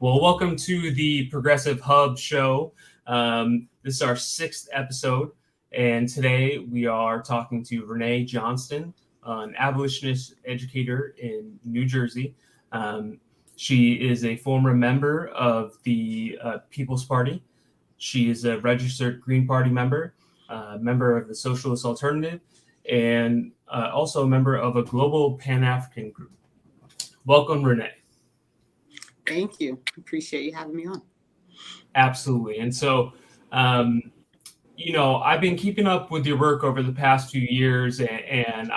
Well, welcome to the Progressive Hub show. This is our 6th episode, and today we are talking to Renee Johnston, an abolitionist educator in New Jersey. She is a former member of the People's Party. She is a registered Green Party member, member of the Socialist Alternative, and also a member of a global Pan-African group. Welcome, Renee. Thank you. Appreciate you having me on. Absolutely. And so, I've been keeping up with your work over the past few years, and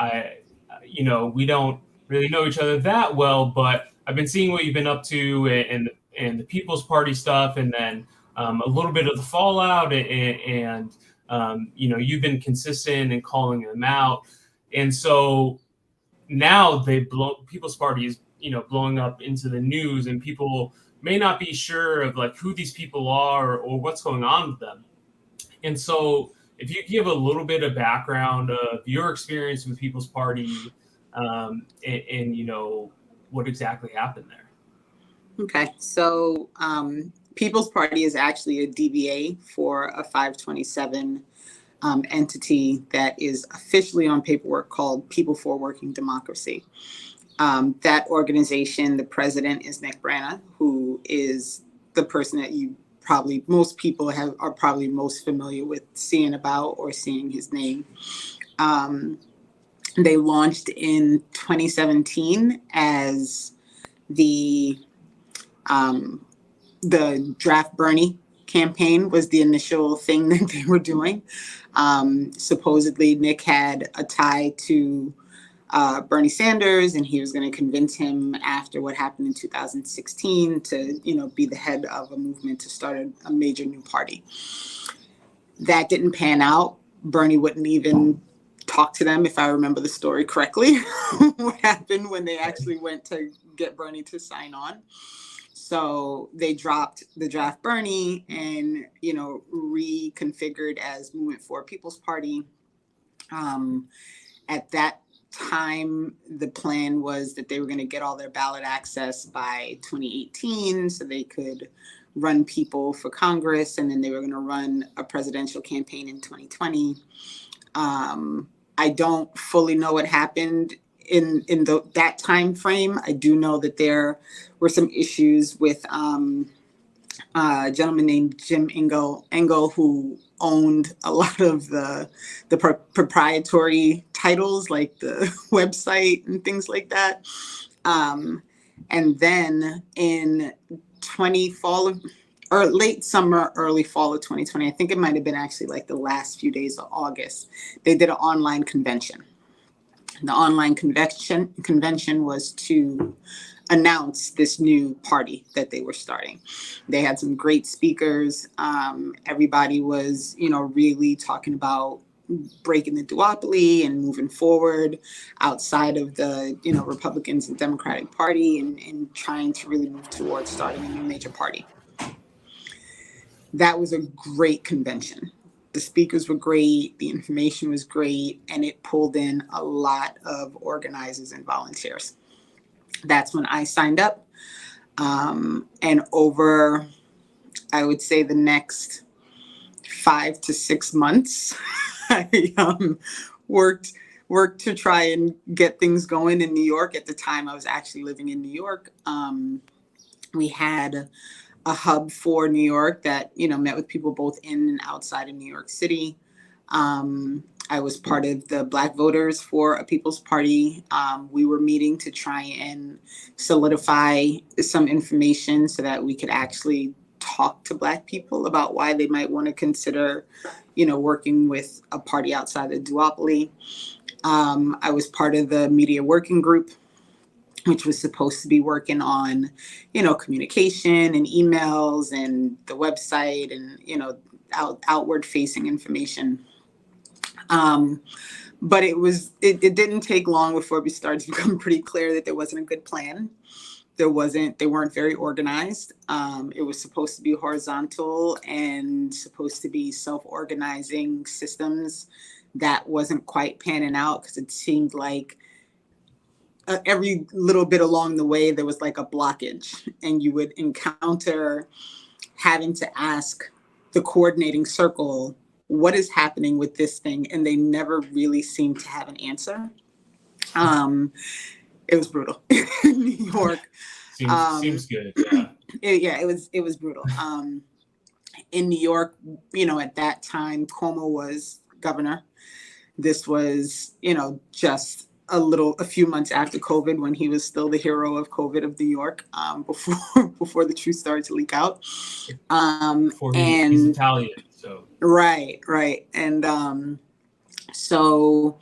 we don't really know each other that well, but I've been seeing what you've been up to and the People's Party stuff, and then a little bit of the fallout, and you've been consistent in calling them out. And so now People's Party is blowing up into the news, and people may not be sure of like who these people are or what's going on with them. And so if you give a little bit of background of your experience with People's Party, and what exactly happened there. Okay, so People's Party is actually a DBA for a 527 entity that is officially on paperwork called People for Working Democracy. That organization, the president is Nick Brana, who is the person that most people are probably most familiar with seeing about or seeing his name. They launched in 2017 as the Draft Bernie campaign was the initial thing that they were doing. Supposedly, Nick had a tie to Bernie Sanders, and he was going to convince him after what happened in 2016 to, be the head of a movement to start a major new party. That didn't pan out. Bernie wouldn't even talk to them, if I remember the story correctly, what happened when they actually went to get Bernie to sign on. So they dropped the Draft Bernie and, reconfigured as Movement for People's Party. At that time, the plan was that they were going to get all their ballot access by 2018 so they could run people for Congress, and then they were going to run a presidential campaign in 2020. I don't fully know what happened in that time frame. I do know that there were some issues with a gentleman named Jim Engel, who owned a lot of the proprietary titles, like the website and things like that. And then in late summer, early fall of 2020, I think it might have been actually like the last few days of August, they did an online convention. The online convention was to announce this new party that they were starting. They had some great speakers. Everybody was, really talking about breaking the duopoly and moving forward outside of the, Republicans and Democratic Party and trying to really move towards starting a new major party. That was a great convention. The speakers were great, the information was great, and it pulled in a lot of organizers and volunteers. That's when I signed up. And over, I would say, the next 5 to 6 months, I worked to try and get things going in New York. At the time, I was actually living in New York. We had a hub for New York that, met with people both in and outside of New York City. I was part of the Black voters for a People's Party. We were meeting to try and solidify some information so that we could actually talk to Black people about why they might want to consider, working with a party outside the duopoly. I was part of the media working group, which was supposed to be working on, communication and emails and the website and, outward facing information. But it didn't take long before we started to become pretty clear that there wasn't a good plan. They weren't very organized. It was supposed to be horizontal and supposed to be self-organizing systems. That wasn't quite panning out because it seemed like every little bit along the way, there was like a blockage, and you would encounter having to ask the coordinating circle, what is happening with this thing? And they never really seemed to have an answer. It was brutal in New York. Seems good. Yeah. It was brutal. In New York, at that time, Cuomo was governor. This was, just a few months after COVID, when he was still the hero of COVID of New York, before the truth started to leak out. He's Italian, so. Right. And so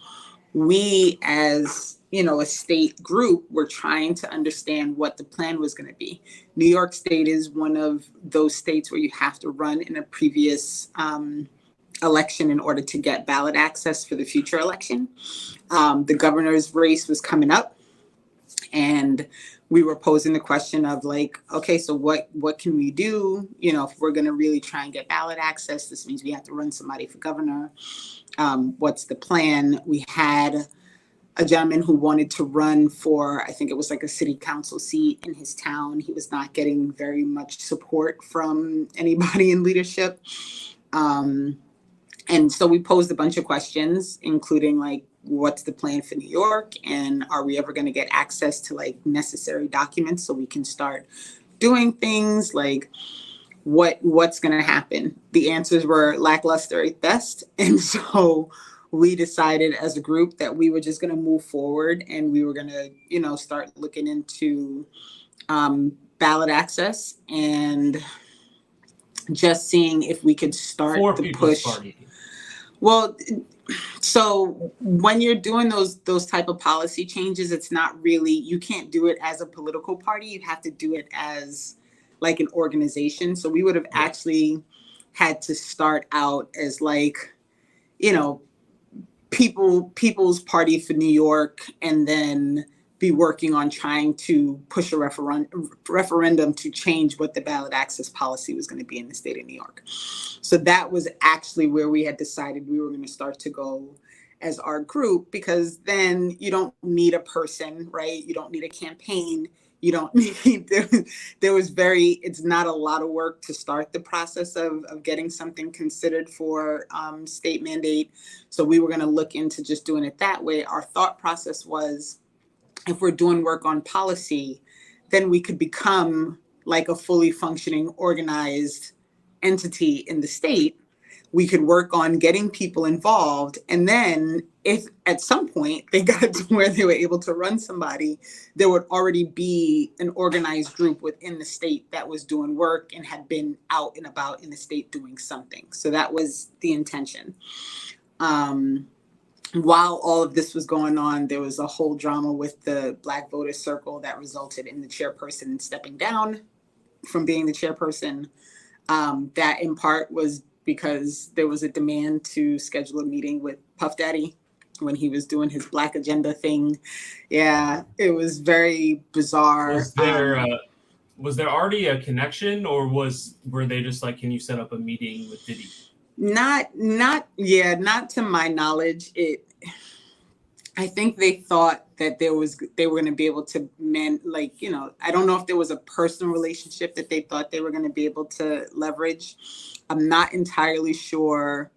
we, as a state group, were trying to understand what the plan was going to be. New York State is one of those states where you have to run in a previous election in order to get ballot access for the future election. The governor's race was coming up, and we were posing the question of like, okay, so what can we do? If we're going to really try and get ballot access, this means we have to run somebody for governor. What's the plan? We had a gentleman who wanted to run for, I think it was like a city council seat in his town. He was not getting very much support from anybody in leadership. And so we posed a bunch of questions, including like, what's the plan for New York? And are we ever going to get access to like necessary documents so we can start doing things? Like, what's going to happen? The answers were lackluster at best. And so we decided as a group that we were just going to move forward, and we were going to, start looking into ballot access and just seeing if we could start the push. Party. Well, so when you're doing those type of policy changes, it's not really, you can't do it as a political party. You have to do it as like an organization. So we would have actually had to start out as like, People's Party for New York, and then be working on trying to push a referendum to change what the ballot access policy was going to be in the state of New York. So that was actually where we had decided we were going to start to go as our group, because then you don't need a person, right? You don't need a campaign. You don't need, it's not a lot of work to start the process of getting something considered for state mandate. So we were going to look into just doing it that way. Our thought process was, if we're doing work on policy, then we could become like a fully functioning, organized entity in the state. We could work on getting people involved. And then if at some point they got to where they were able to run somebody, there would already be an organized group within the state that was doing work and had been out and about in the state doing something. So that was the intention. While all of this was going on, there was a whole drama with the Black Voters Circle that resulted in the chairperson stepping down from being the chairperson. That in part was because there was a demand to schedule a meeting with Puff Daddy when he was doing his Black Agenda thing. Yeah, it was very bizarre. Was there already a connection, or were they just like, can you set up a meeting with Diddy? Not to my knowledge. I think they thought that they were going to be able to I don't know if there was a personal relationship that they thought they were going to be able to leverage. I'm not entirely sure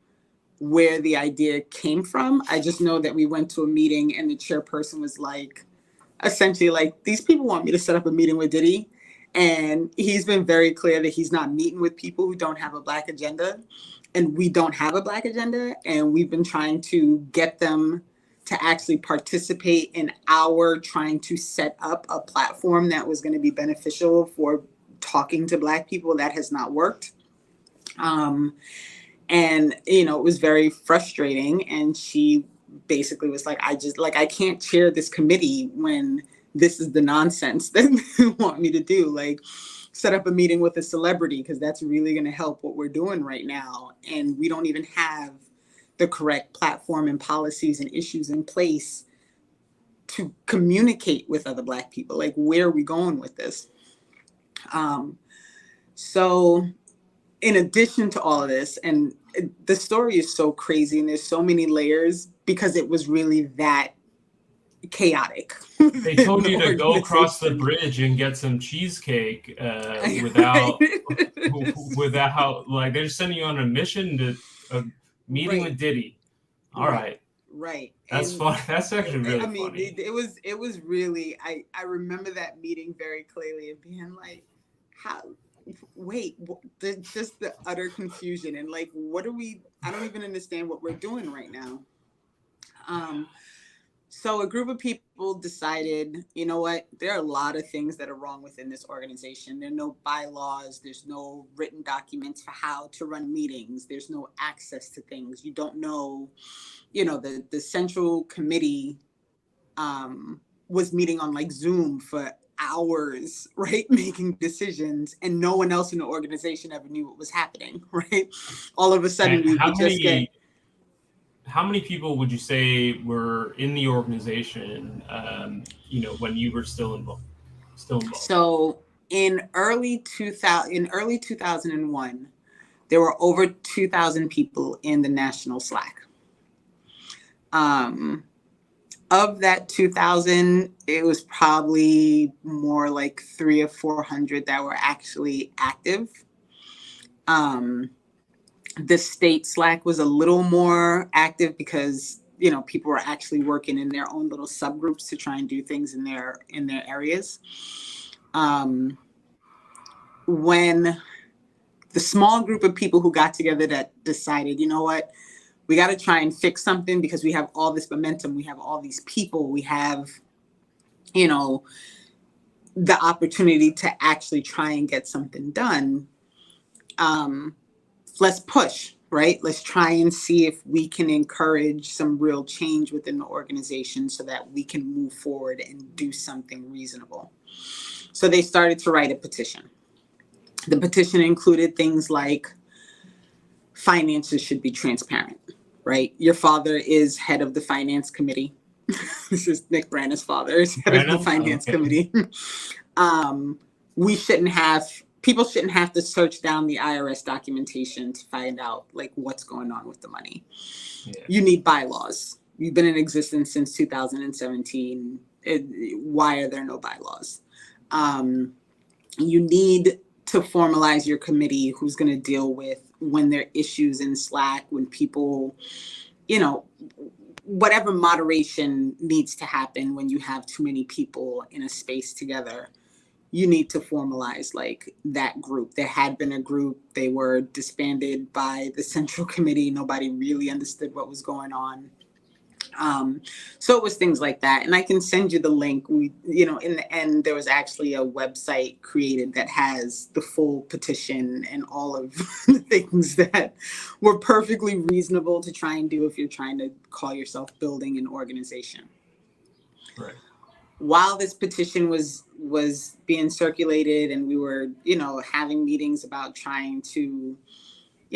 where the idea came from. I just know that we went to a meeting and the chairperson was like, essentially like, these people want me to set up a meeting with Diddy. And he's been very clear that he's not meeting with people who don't have a Black agenda. And we don't have a Black agenda. And we've been trying to get them to actually participate in our trying to set up a platform that was going to be beneficial for talking to Black people. That has not worked. And, it was very frustrating. And she basically was like, I can't chair this committee when this is the nonsense that they want me to do. Like, set up a meeting with a celebrity, because that's really going to help what we're doing right now. And we don't even have the correct platform and policies and issues in place to communicate with other Black people. Like, where are we going with this? So in addition to all of this, and the story is so crazy and there's so many layers, because it was really that, chaotic. They told you to go across the organization. bridge and get some cheesecake Right. without like they're sending you on a mission to a meeting Right. with Diddy. All Right. right, Right. that's And fun. That's actually I really mean, funny. it was really, I remember that meeting very clearly and being like, how, wait, just the utter confusion and like, what are we, I don't even understand what we're doing right now. So a group of people decided, you know what, there are a lot of things that are wrong within this organization. There are no bylaws. There's no written documents for how to run meetings. There's no access to things. You don't know, the central committee was meeting on like Zoom for hours, right? Making decisions, and no one else in the organization ever knew what was happening, right? All of a sudden And we would just get. how many people would you say were in the organization? When you were still involved. So in early 2001, there were over 2,000 people in the national Slack. Of that 2,000, it was probably more like 300 or 400 that were actually active. The state Slack was a little more active because people were actually working in their own little subgroups to try and do things in their areas. When the small group of people who got together that decided, you know what, we got to try and fix something because we have all this momentum, we have all these people, we have the opportunity to actually try and get something done. Let's push, right? Let's try and see if we can encourage some real change within the organization so that we can move forward and do something reasonable. So they started to write a petition. The petition included things like finances should be transparent, right? Your father is head of the finance committee. This is Nick Branagh's father, is head of the finance committee. People shouldn't have to search down the IRS documentation to find out like what's going on with the money. Yeah. You need bylaws. You've been in existence since 2017. Why are there no bylaws? You need to formalize your committee who's going to deal with when there are issues in Slack, when people, whatever moderation needs to happen when you have too many people in a space together. You need to formalize like that group. There had been a group, they were disbanded by the central committee. Nobody really understood what was going on. So it was things like that. And I can send you the link. In the end, there was actually a website created that has the full petition and all of the things that were perfectly reasonable to try and do if you're trying to call yourself building an organization. Right. While this petition was being circulated and we were, having meetings about trying to,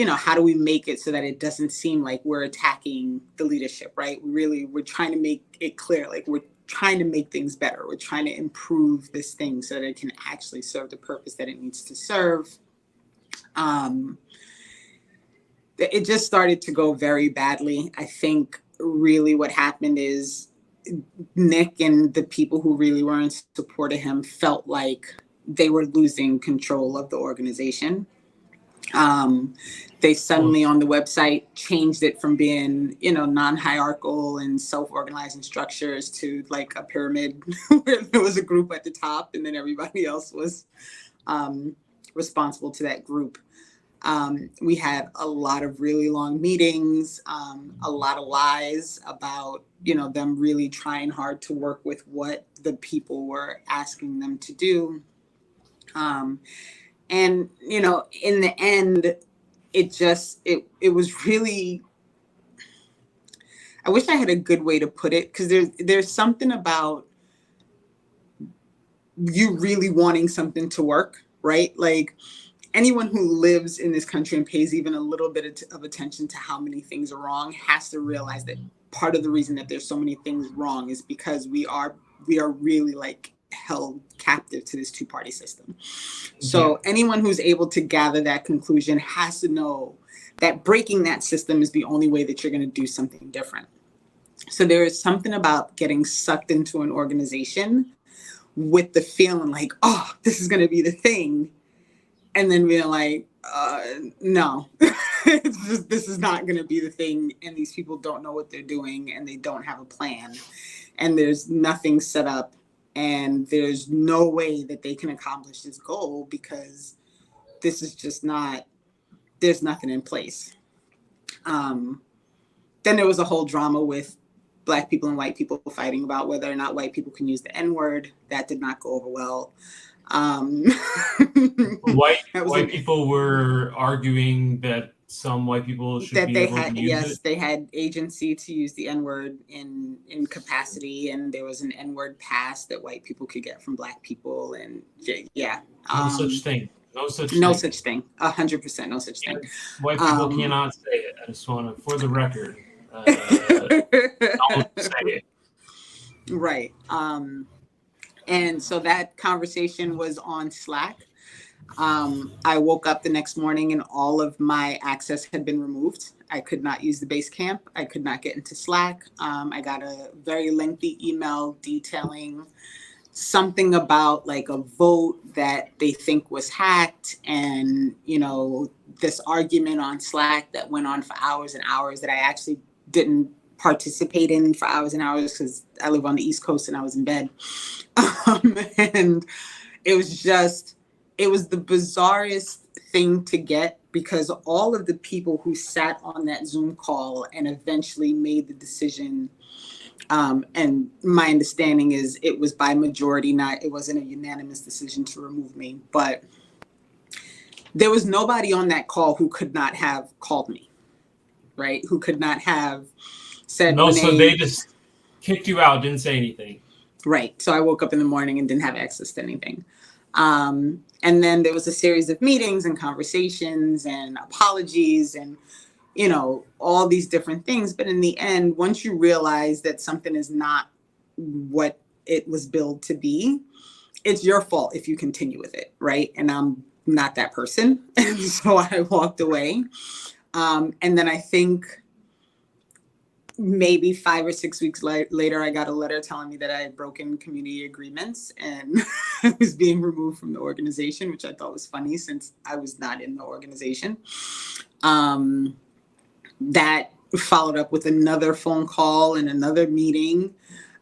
how do we make it so that it doesn't seem like we're attacking the leadership, right? We're trying to make it clear, like we're trying to make things better. We're trying to improve this thing so that it can actually serve the purpose that it needs to serve. It just started to go very badly. I think really what happened is Nick and the people who really were in support of him felt like they were losing control of the organization. They suddenly on the website changed it from being, non-hierarchical and self-organizing structures to like a pyramid where there was a group at the top and then everybody else was responsible to that group. We had a lot of really long meetings, a lot of lies about, them really trying hard to work with what the people were asking them to do. And, in the end, it was really, I wish I had a good way to put it, because there's something about you really wanting something to work, right? Like anyone who lives in this country and pays even a little bit of attention to how many things are wrong has to realize that part of the reason that there's so many things wrong is because we are really like held captive to this two-party system. So anyone who's able to gather that conclusion has to know that breaking that system is the only way that you're going to do something different. So there is something about getting sucked into an organization with the feeling like, oh, this is going to be the thing. And then being like, no, it's just, this is not going to be the thing. And these people don't know what they're doing and they don't have a plan. And there's nothing set up. And there's no way that they can accomplish this goal because this is just not, there's nothing in place. Then there was a whole drama with Black people and white people fighting about whether or not white people can use the N-word. That did not go over well. White people were arguing that some white people should be able to use it. They had agency to use the N-word in capacity, and there was an N-word pass that white people could get from Black people, and yeah. No such thing. No such thing. 100% no such thing. White people cannot say it. I just want to, for the record, don't say it. Right. And so that conversation was on Slack. I woke up the next morning and all of my access had been removed. I could not use the base camp. I could not get into Slack. I got a very lengthy email detailing something about like a vote that they think was hacked, and this argument on Slack that went on for hours and hours that I actually didn't participate in for hours and hours because I live on the East Coast and I was in bed. And it was the bizarrest thing to get, because all of the people who sat on that Zoom call and eventually made the decision, and my understanding is it was by majority, it wasn't a unanimous decision to remove me, but there was nobody on that call who could not have called me, right? Who could not have said, no, so they just kicked you out, didn't say anything. Right. So I woke up in the morning and didn't have access to anything. And then there was a series of meetings and conversations and apologies and, all these different things. But in the end, once you realize that something is not what it was billed to be, it's your fault if you continue with it. Right. And I'm not that person. And so I walked away. And then I think maybe 5 or 6 weeks later, I got a letter telling me that I had broken community agreements and I was being removed from the organization, which I thought was funny since I was not in the organization. That followed up with another phone call and another meeting,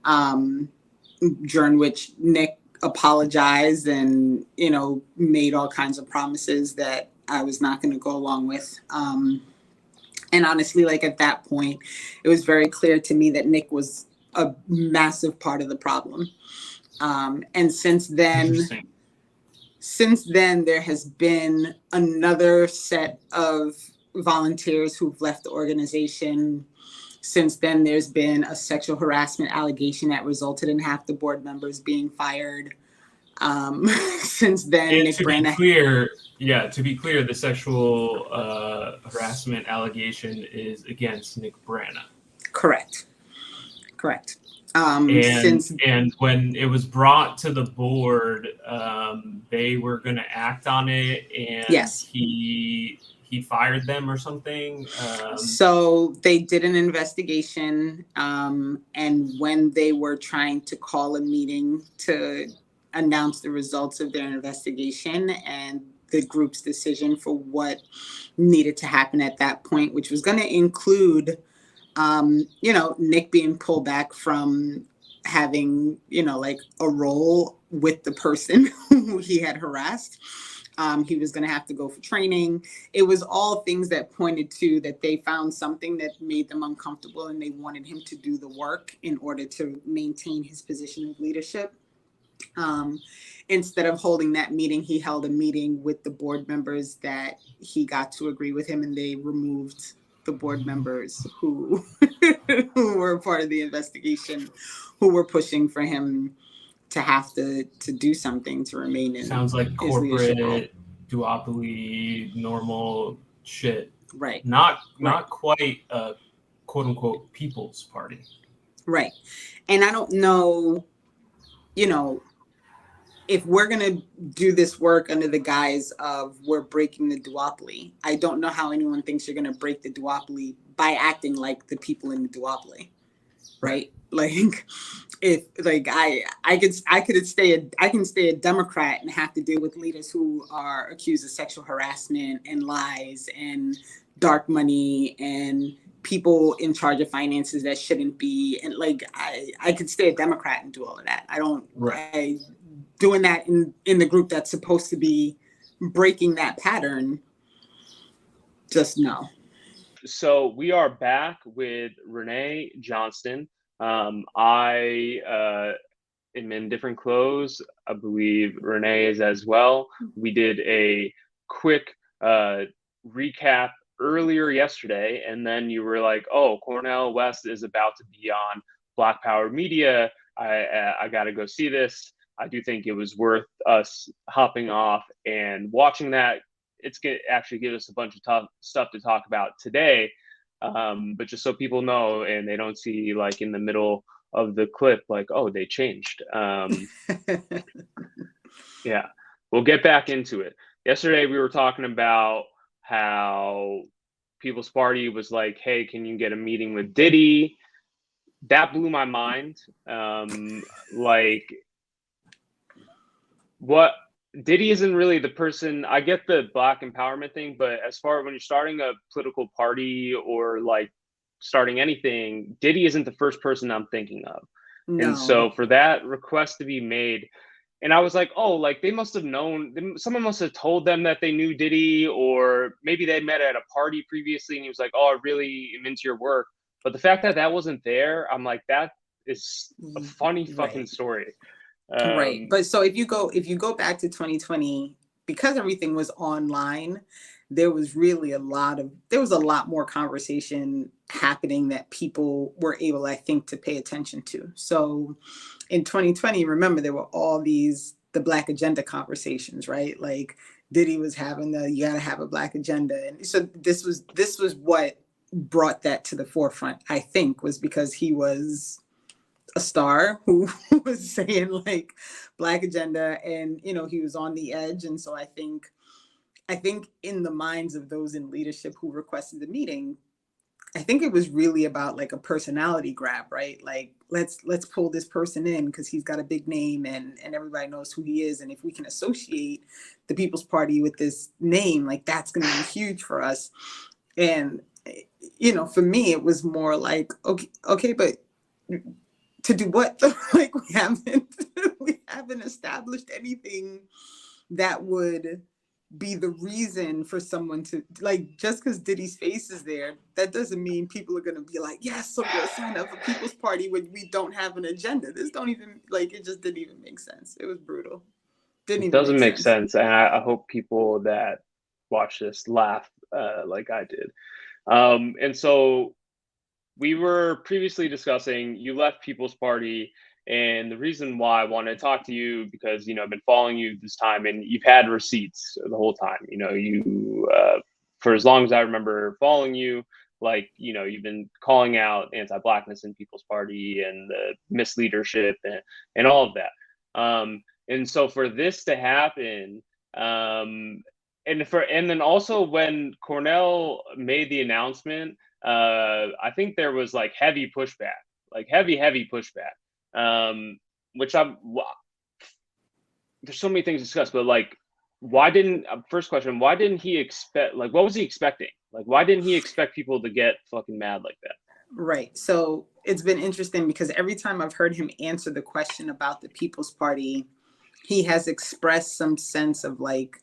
during which Nick apologized and, made all kinds of promises that I was not going to go along with. And honestly, like at that point, it was very clear to me that Nick was a massive part of the problem. And since then, there has been another set of volunteers who've left the organization. Since then, there's been a sexual harassment allegation that resulted in half the board members being fired. Since then, and Nick to be clear, the sexual harassment allegation is against Nick Brana. Correct. And when it was brought to the board, they were going to act on it, and yes, he fired them or something. So they did an investigation, and when they were trying to call a meeting to announce the results of their investigation and the group's decision for what needed to happen at that point, which was going to include, Nick being pulled back from having, like a role with the person who he had harassed. He was going to have to go for training. It was all things that pointed to that they found something that made them uncomfortable and they wanted him to do the work in order to maintain his position of leadership. Instead of holding that meeting, he held a meeting with the board members that he got to agree with him, and they removed the board members who were part of the investigation, who were pushing for him to have to do something to remain in. Sounds like corporate duopoly, normal shit. Right. Not quite a quote unquote people's party. Right. And I don't know, if we're going to do this work under the guise of we're breaking the duopoly, I don't know how anyone thinks you're going to break the duopoly by acting like the people in the duopoly. right? Like if like I can stay a Democrat and have to deal with leaders who are accused of sexual harassment and lies and dark money and people in charge of finances that shouldn't be, and like I could stay a Democrat and do all of that. I don't Right. I doing that in the group that's supposed to be breaking that pattern, just no. So we are back with Renee Johnston. I am in different clothes. I believe Renee is as well. We did a quick recap earlier yesterday, and then you were like, "Oh, Cornel West is about to be on Black Power Media. I got to go see this." I do think it was worth us hopping off and watching that. It's going to actually give us a bunch of stuff to talk about today. But just so people know and they don't see like in the middle of the clip, like, oh, they changed. Yeah, we'll get back into it. Yesterday, we were talking about how People's Party was like, hey, can you get a meeting with Diddy? That blew my mind. Like, what? Diddy isn't really the person. I get the Black empowerment thing, but as far as when you're starting a political party or like starting anything, Diddy isn't the first person I'm thinking of. No. And so for that request to be made, and I was like, oh, like they must have known, someone must have told them that they knew Diddy, or maybe they met at a party previously and he was like, oh, I really am into your work. But the fact that that wasn't there, I'm like, that is a funny fucking story. Right. But so if you go back to 2020, because everything was online, there was a lot more conversation happening that people were able, I think, to pay attention to. So in 2020, remember, there were all the Black agenda conversations, right? Like Diddy was having you gotta have a Black agenda. And so this was what brought that to the forefront, I think, was because he was a star who was saying like Black agenda, and he was on the edge. And so I think in the minds of those in leadership who requested the meeting, I think it was really about like a personality grab, right? Like let's pull this person in because he's got a big name and everybody knows who he is, and if we can associate the People's Party with this name, like that's going to be huge for us. And for me it was more like, okay, but to do what? Like we haven't established anything that would be the reason for someone to, like, just because Diddy's face is there, that doesn't mean people are going to be like, yes, so we'll sign up for People's Party when we don't have an agenda. This don't even, like, it just didn't even make sense. It was brutal. It doesn't make sense. And I hope people that watch this laugh like I did. And so we were previously discussing, you left People's Party, and the reason why I wanted to talk to you, because, I've been following you this time and you've had receipts the whole time. You, for as long as I remember following you, like, you've been calling out anti-Blackness in People's Party and the misleadership and all of that. And so for this to happen, and then also when Cornel made the announcement, I think there was like heavy pushback, which there's so many things to discuss, but like, first question, why didn't he expect, like, what was he expecting? Like, why didn't he expect people to get fucking mad like that? Right. So it's been interesting because every time I've heard him answer the question about the People's Party, he has expressed some sense of like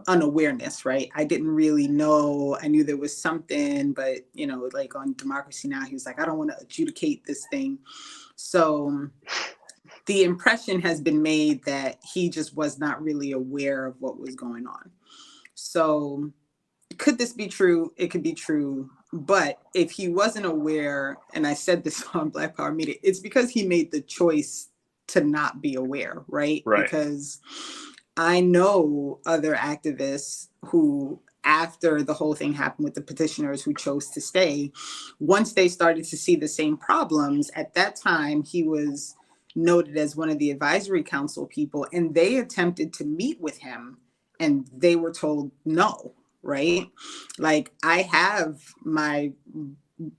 unawareness, right? I didn't really know. I knew there was something, but like on Democracy Now, he was like, I don't want to adjudicate this thing. So the impression has been made that he just was not really aware of what was going on. So could this be true? It could be true. But if he wasn't aware, and I said this on Black Power Media, it's because he made the choice to not be aware, right? Because I know other activists who, after the whole thing happened with the petitioners who chose to stay, once they started to see the same problems, at that time, he was noted as one of the advisory council people, and they attempted to meet with him and they were told no, right? Like I have my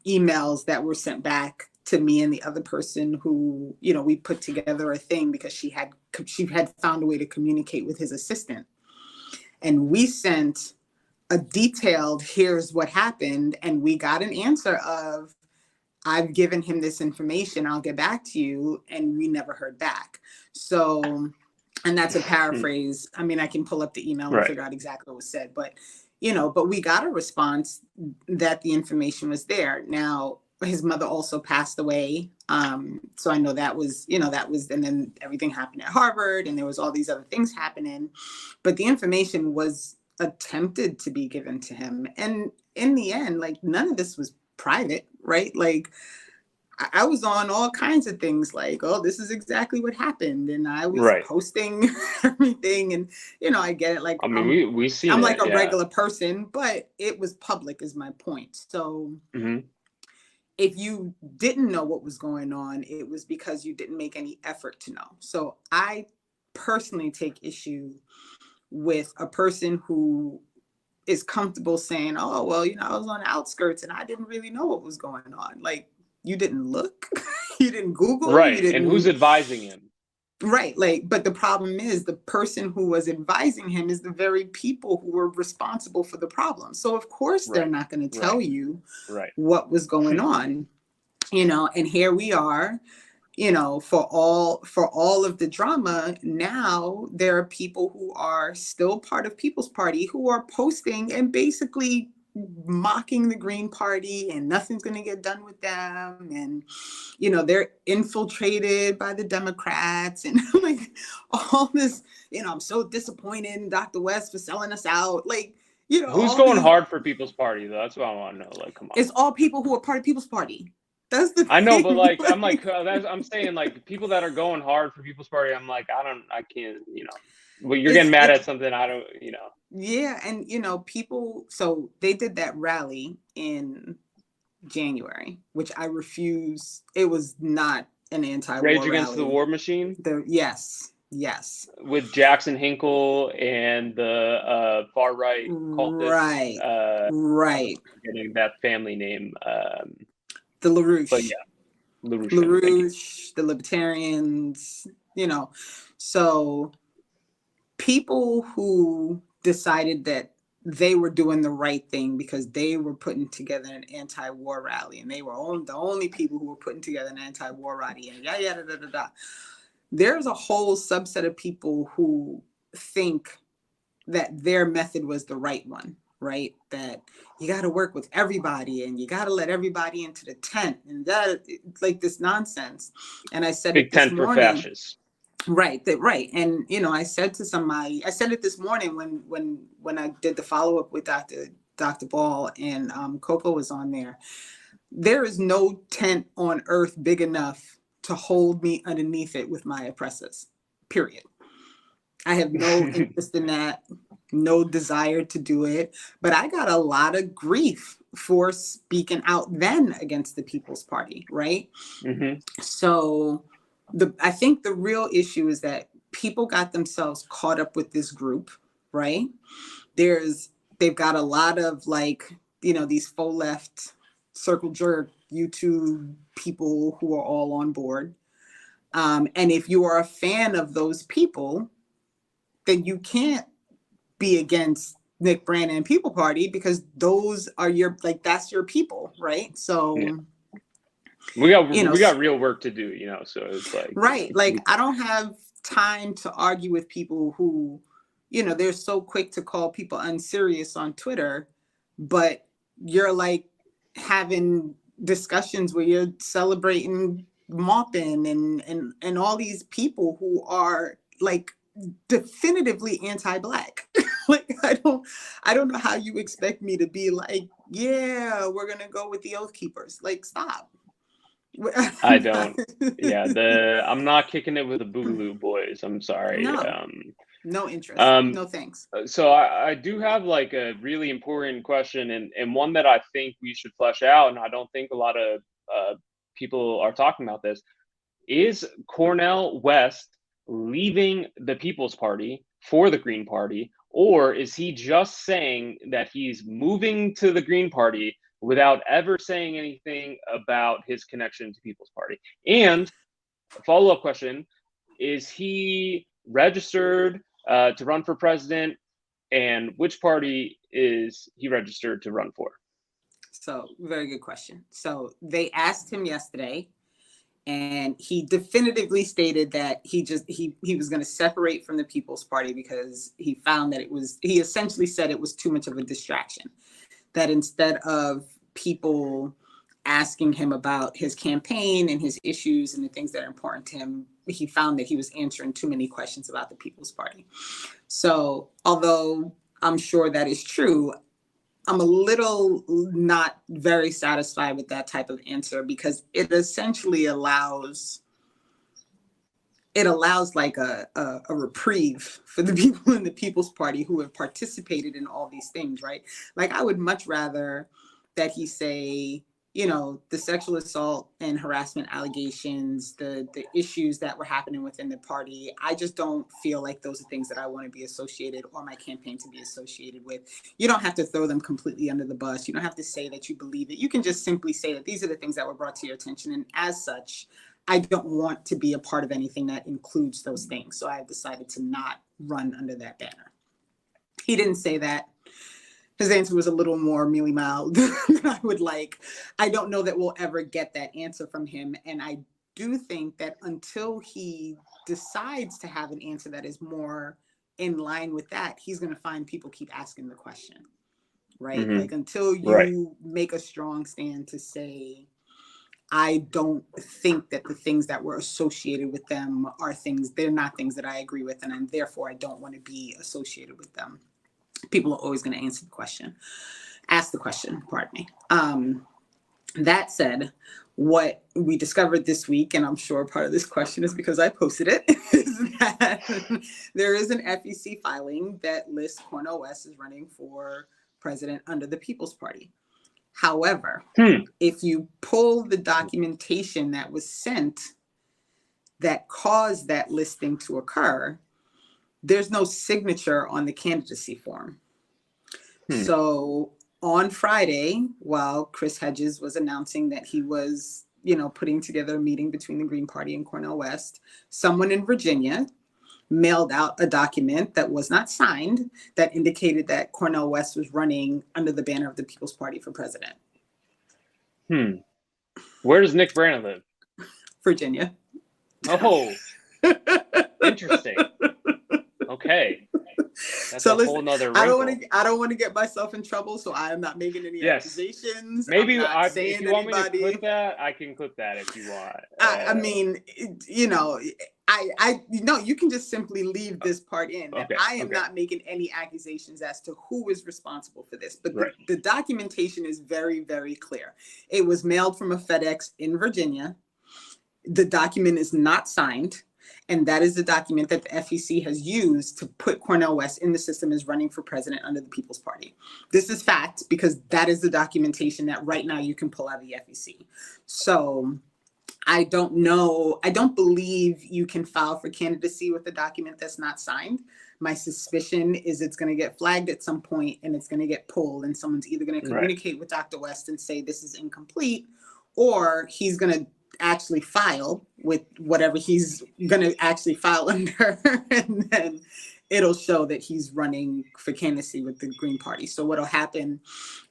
emails that were sent back to me and the other person who, you know, we put together a thing because she had found a way to communicate with his assistant. And we sent a detailed, here's what happened. And we got an answer of, I've given him this information, I'll get back to you. And we never heard back. So, and that's a paraphrase. I mean, I can pull up the email and figure out exactly what was said, but, you know, but we got a response that the information was there. Now, his mother also passed away. So I know that was, you know, and then everything happened at Harvard and there was all these other things happening, but the information was attempted to be given to him. And in the end, like, none of this was private, right? Like, I was on all kinds of things like, oh, this is exactly what happened. And I was posting everything. And, you know, I get it. Like, I mean, we see I'm like a regular person, but it was public is my point. So if you didn't know what was going on, it was because you didn't make any effort to know. So I personally take issue with a person who is comfortable saying, oh, well, you know, I was on the outskirts and I didn't really know what was going on. Like, you didn't look, you didn't Google. Right. You didn't, and who's advising him? Right. Like, but the problem is the person who was advising him is the very people who were responsible for the problem. So of course they're not going to tell you what was going on, you know, and here we are, you know, for all of the drama. Now there are people who are still part of People's Party who are posting and basically mocking the Green Party and nothing's going to get done with them. And, you know, they're infiltrated by the Democrats and like all this, you know, I'm so disappointed in Dr. West for selling us out. Like, you know, who's going hard for People's Party though? That's what I want to know. Like, come on. It's all people who are part of People's Party. That's the thing. I know, but like, I'm saying like people that are going hard for People's Party. I'm like, I can't, you know, well, you're getting mad at something. I don't, you know. Yeah. And, you know, people, so they did that rally in January, which I refuse. It was not an anti-war Rage Against rally. the War Machine? Yes. With Jackson Hinkle and the far right cultists. Right. Getting that family name. The LaRouche. But yeah. LaRouche, the Libertarians, you know. So people who decided that they were doing the right thing because they were putting together an anti-war rally and they were the only people who were putting together an anti-war rally and there's a whole subset of people who think that their method was the right one, right? That you got to work with everybody and you got to let everybody into the tent and that, like, this nonsense. And I said big it this tent morning. For fascists. Right. And, you know, I said to somebody, I said it this morning when I did the follow-up with Dr. Ball and Coco was on there. There is no tent on earth big enough to hold me underneath it with my oppressors, period. I have no interest in that, no desire to do it, but I got a lot of grief for speaking out then against the People's Party, right? So I think the real issue is that people got themselves caught up with this group, right? They've got a lot of, like, you know, these faux left circle jerk YouTube people who are all on board. And if you are a fan of those people, then you can't be against Nick Brandon and People Party because those are that's your people, right? So we got real work to do, you know, so it's like. Right. Like, I don't have time to argue with people who, you know, they're so quick to call people unserious on Twitter, but you're like having discussions where you're celebrating Maupin and all these people who are like definitively anti-Black. Like, I don't know how you expect me to be like, yeah, we're gonna go with the Oath Keepers. Like, stop. I don't. Yeah, I'm not kicking it with the Boogaloo Boys. I'm sorry. No interest. No thanks. So I do have like a really important question and one that I think we should flesh out, and I don't think a lot of people are talking about this. Is Cornel West leaving the People's Party for the Green Party, or is he just saying that he's moving to the Green Party without ever saying anything about his connection to People's Party. And a follow-up question, is he registered to run for president, and which party is he registered to run for? So, very good question. So they asked him yesterday, and he definitively stated that he was going to separate from the People's Party because he found that he essentially said it was too much of a distraction. That instead of people asking him about his campaign and his issues and the things that are important to him, he found that he was answering too many questions about the People's Party. So although I'm sure that is true, I'm a little not very satisfied with that type of answer, because it essentially allows like a reprieve for the people in the People's Party who have participated in all these things, right? Like, I would much rather that he say, you know, the sexual assault and harassment allegations, the issues that were happening within the party. I just don't feel like those are things that I want to be associated, or my campaign to be associated with. You don't have to throw them completely under the bus. You don't have to say that you believe it. You can just simply say that these are the things that were brought to your attention. And as such, I don't want to be a part of anything that includes those things. So I've decided to not run under that banner. He didn't say that. His answer was a little more mealy-mouthed than I would like. I don't know that we'll ever get that answer from him. And I do think that until he decides to have an answer that is more in line with that, he's going to find people keep asking the question, right? Mm-hmm. Like, until you make a strong stand to say, I don't think that the things that were associated with them are things, they're not things that I agree with, and therefore I don't want to be associated with them. People are always going to ask the question, pardon me. That said, what we discovered this week, and I'm sure part of this question is because I posted it, is that there is an FEC filing that lists Cornel West as running for president under the People's Party. However, if you pull the documentation that was sent that caused that listing to occur, there's no signature on the candidacy form. So on Friday, while Chris Hedges was announcing that he was, you know, putting together a meeting between the Green Party and Cornel West, someone in Virginia mailed out a document that was not signed that indicated that Cornel West was running under the banner of the People's Party for president. Where does Nick Brannon live? Virginia. Oh, interesting. Okay. That's so a whole nother wrinkle. I don't want to get myself in trouble, so I am not making any accusations. Maybe if you want me to clip that, I can clip that if you want. I mean, you know, you can just simply leave this part in. Okay, I am not making any accusations as to who is responsible for this, but the documentation is very, very clear. It was mailed from a FedEx in Virginia. The document is not signed. And that is the document that the FEC has used to put Cornel West in the system as running for president under the People's Party. This is fact, because that is the documentation that right now you can pull out of the FEC. So I don't know. I don't believe you can file for candidacy with a document that's not signed. My suspicion is it's going to get flagged at some point and it's going to get pulled, and someone's either going to communicate with Dr. West and say this is incomplete, or he's going to actually file with whatever he's going to actually file under, and then it'll show that he's running for candidacy with the Green Party. So what'll happen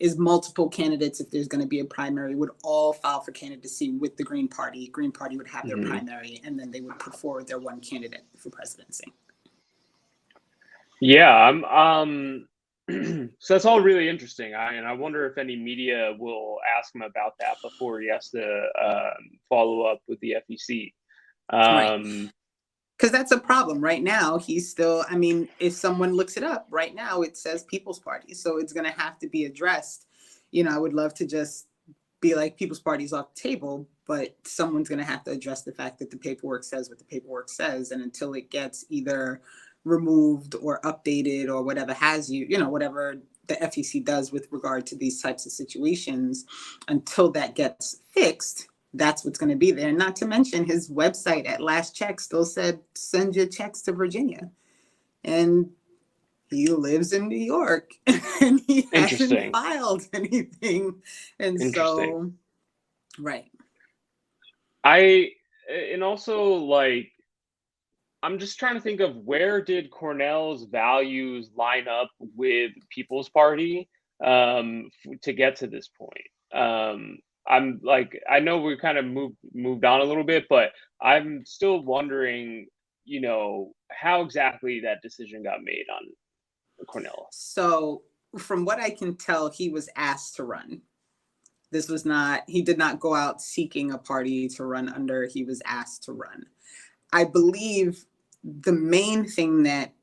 is multiple candidates, if there's going to be a primary, would all file for candidacy with the Green Party. Green Party would have their primary, and then they would put forward their one candidate for presidency. Yeah, so that's all really interesting. And I wonder if any media will ask him about that before he has to follow up with the FEC. Because that's a problem right now. He's still, I mean, if someone looks it up right now, it says People's Party. So it's going to have to be addressed. You know, I would love to just be like, People's Party is off the table, but someone's going to have to address the fact that the paperwork says what the paperwork says. And until it gets either removed or updated or whatever whatever the FEC does with regard to these types of situations, until that gets fixed, that's what's going to be there. And not to mention, his website at last check still said, send your checks to Virginia. And he lives in New York. And he hasn't Interesting. filed anything. And so, right. And also, like, I'm just trying to think of where did Cornel's values line up with People's Party to get to this point. I'm like, I know we kind of moved on a little bit, but I'm still wondering, you know, how exactly that decision got made on Cornel. So from what I can tell, he was asked to run. This was not, he did not go out seeking a party to run under. He was asked to run. I believe the main thing that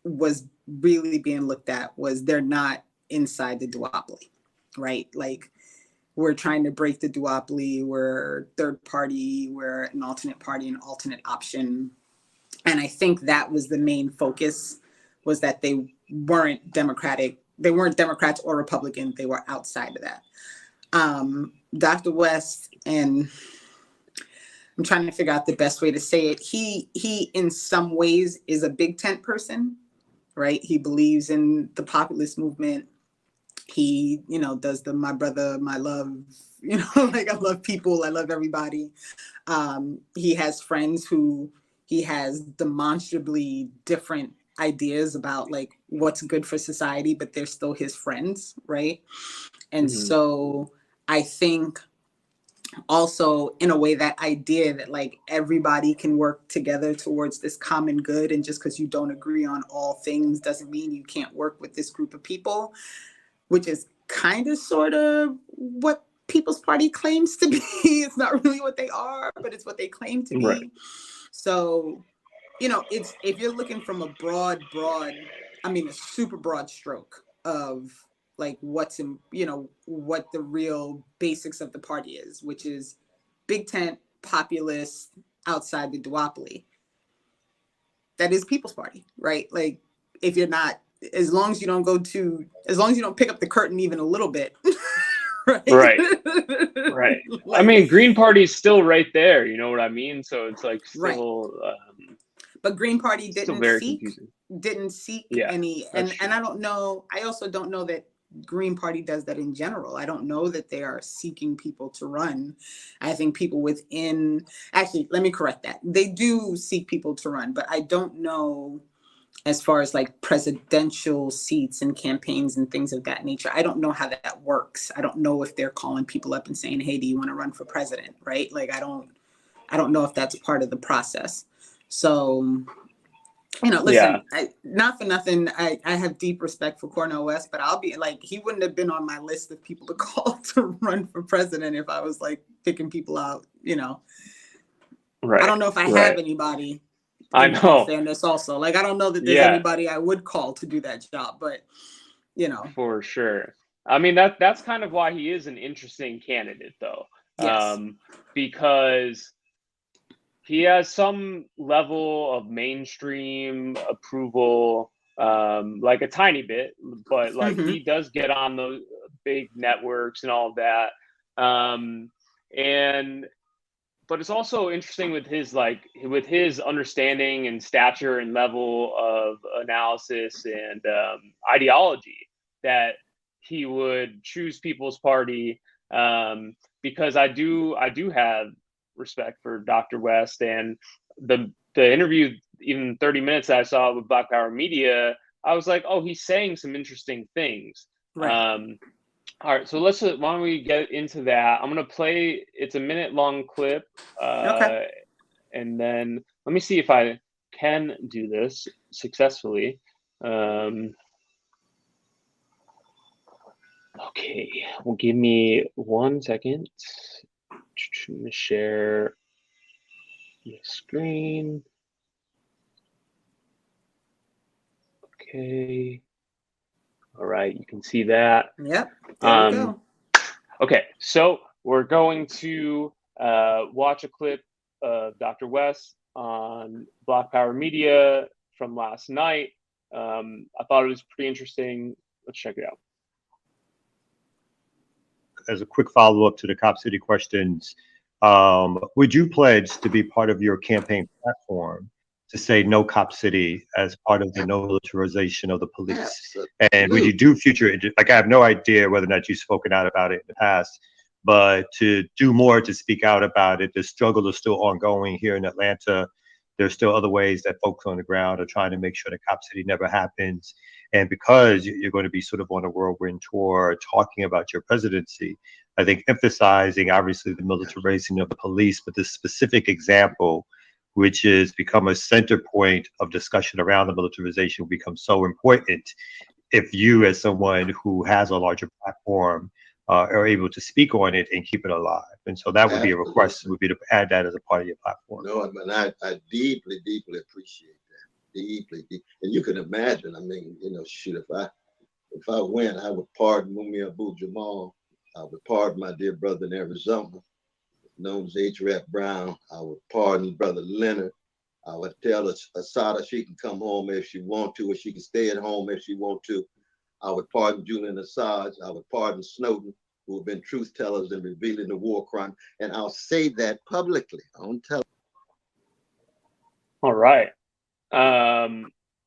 was really being looked at was they're not inside the duopoly, right? Like, we're trying to break the duopoly, we're third party, we're an alternate party, an alternate option. And I think that was the main focus, was that they weren't Democratic, they weren't Democrats or Republican, they were outside of that. Dr. West, and I'm trying to figure out the best way to say it, he in some ways is a big tent person, right? He believes in the populist movement. He, you know, does the my brother, my love, you know, like, I love people, I love everybody. He has friends who he has demonstrably different ideas about, like, what's good for society, but they're still his friends, right? And so I think also, in a way, that idea that, like, everybody can work together towards this common good, and just because you don't agree on all things doesn't mean you can't work with this group of people, which is kind of sort of what People's Party claims to be. It's not really what they are, but it's what they claim to be. Right. So, you know, it's, if you're looking from a I mean, a super broad stroke of, like, what's in, you know, what the real basics of the party is, which is big tent, populist, outside the duopoly. That is People's Party, right? Like, if you're not, as long as you don't pick up the curtain even a little bit. Right. Right. Like, I mean, Green Party's still right there, you know what I mean? So it's like still but Green Party confusing. didn't seek Yeah, any, and I don't know, I also don't know that Green Party does that in general. I don't know that they are seeking people to run. I think people within, actually, let me correct that. They do seek people to run, but I don't know, as far as, like, presidential seats and campaigns and things of that nature, I don't know how that works. I don't know if they're calling people up and saying, hey, do you want to run for president? Right? Like, I don't know if that's part of the process. So, you know, listen, not for nothing, I have deep respect for Cornel West, but I'll be like, he wouldn't have been on my list of people to call to run for president if I was, like, picking people out, you know. Right. I don't know if I have anybody. I know. Fairness also, like, I don't know that there's anybody I would call to do that job, but, you know. For sure. I mean, that's kind of why he is an interesting candidate, though. Yes. Because he has some level of mainstream approval, like a tiny bit, but, like, he does get on those big networks and all of that. But it's also interesting with his understanding and stature and level of analysis and ideology that he would choose People's Party, because I do have respect for Dr. West, and the interview, even 30 minutes that I saw with Black Power Media, I was like, oh, he's saying some interesting things. Right. All right, so why don't we get into that? I'm gonna play. It's a minute-long clip, Okay. and then let me see if I can do this successfully. Okay, well, give me 1 second. Let me share the screen. Okay. All right, you can see that. Yep. There we go. Okay, so we're going to watch a clip of Dr. West on Black Power Media from last night. I thought it was pretty interesting. Let's check it out. As a quick follow-up to the Cop City questions, would you pledge to be part of your campaign platform to say no cop city as part of the no militarization of the police. Absolutely. And when you do future, like I have no idea whether or not you've spoken out about it in the past, but to do more to speak out about it, the struggle is still ongoing here in Atlanta. There's still other ways that folks on the ground are trying to make sure that Cop City never happens. And because you're going to be sort of on a whirlwind tour talking about your presidency, I think emphasizing obviously the militarization of the police, but this specific example, which has become a center point of discussion around the militarization, becomes so important if you, as someone who has a larger platform, are able to speak on it and keep it alive. And so that would be a request, would be to add that as a part of your platform. No, I deeply, deeply appreciate that. Deeply, and you can imagine. I mean, shoot, if I win, I would pardon Mumia Abu-Jamal. I would pardon my dear brother in Arizona, known as H. Rap Brown. I would pardon Brother Leonard. I would tell Assata she can come home if she want to, or she can stay at home if she want to. I would pardon Julian Assange. I would pardon Snowden, who have been truth tellers and revealing the war crime. And I'll say that publicly. I don't tell. All right.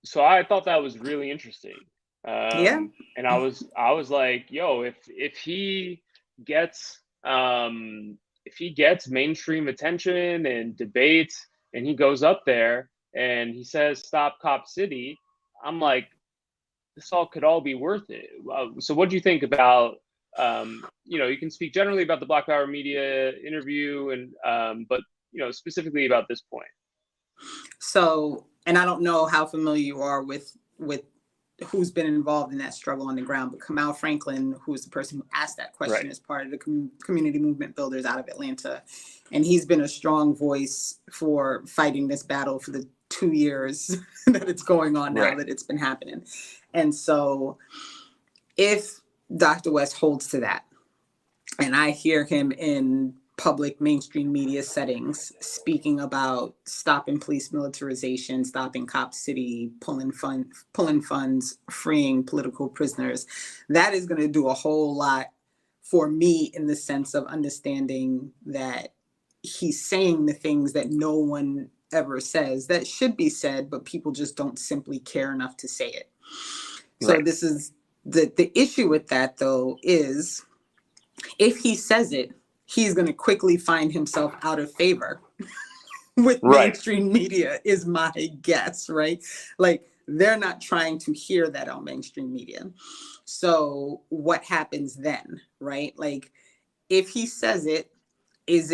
So I thought that was really interesting. Yeah. And I was like, yo, if he gets mainstream attention and debates, and he goes up there and he says stop Cop City, I'm like, this could all be worth it. So what do you think about you can speak generally about the Black Power Media interview, and but specifically about this point. So, and I don't know how familiar you are with who's been involved in that struggle on the ground, but Kamal Franklin, who is the person who asked that question, Right, is part of the community movement builders out of Atlanta. And he's been a strong voice for fighting this battle for the 2 years that it's going on now, right, that it's been happening. And so if Dr. West holds to that, and I hear him in public mainstream media settings speaking about stopping police militarization, stopping Cop City, pulling funds, freeing political prisoners, that is going to do a whole lot for me in the sense of understanding that he's saying the things that no one ever says that should be said, but people just don't simply care enough to say it. So right, this is the issue with that, though, is if he says it, he's going to quickly find himself out of favor with right, mainstream media, is my guess, right? Like, they're not trying to hear that on mainstream media. So what happens then, right? Like, if he says it, is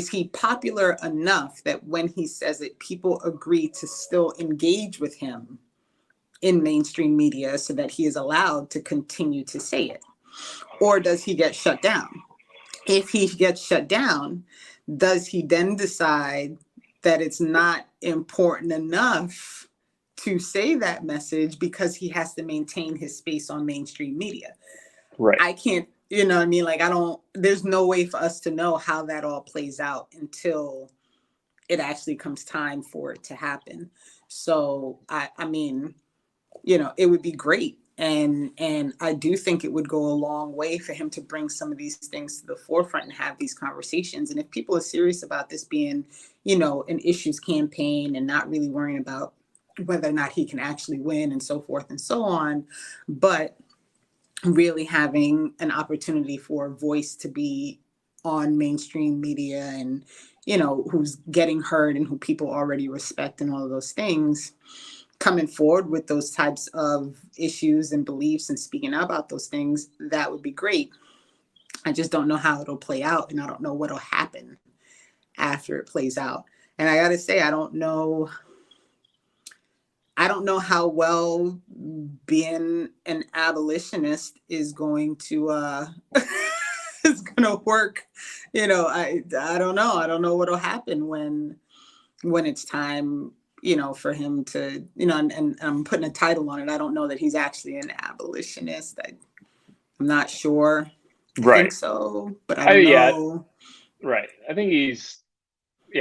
he popular enough that when he says it, people agree to still engage with him in mainstream media so that he is allowed to continue to say it? Or does he get shut down? If he gets shut down, does he then decide that it's not important enough to say that message because he has to maintain his space on mainstream media? right, I can't, you know what I mean? Like, there's no way for us to know how that all plays out until it actually comes time for it to happen. So, I mean, it would be great. And I do think it would go a long way for him to bring some of these things to the forefront and have these conversations. And if people are serious about this being, an issues campaign and not really worrying about whether or not he can actually win and so forth and so on, but really having an opportunity for a voice to be on mainstream media and, who's getting heard and who people already respect and all of those things, coming forward with those types of issues and beliefs and speaking out about those things, that would be great. I just don't know how it'll play out, and I don't know what'll happen after it plays out. And I got to say, I don't know how well being an abolitionist is going to is going to work. I don't know. I don't know what'll happen when it's time, for him to, and I'm putting a title on it. I don't know that he's actually an abolitionist. I'm not sure. I right. think so, but I don't know. Right. I think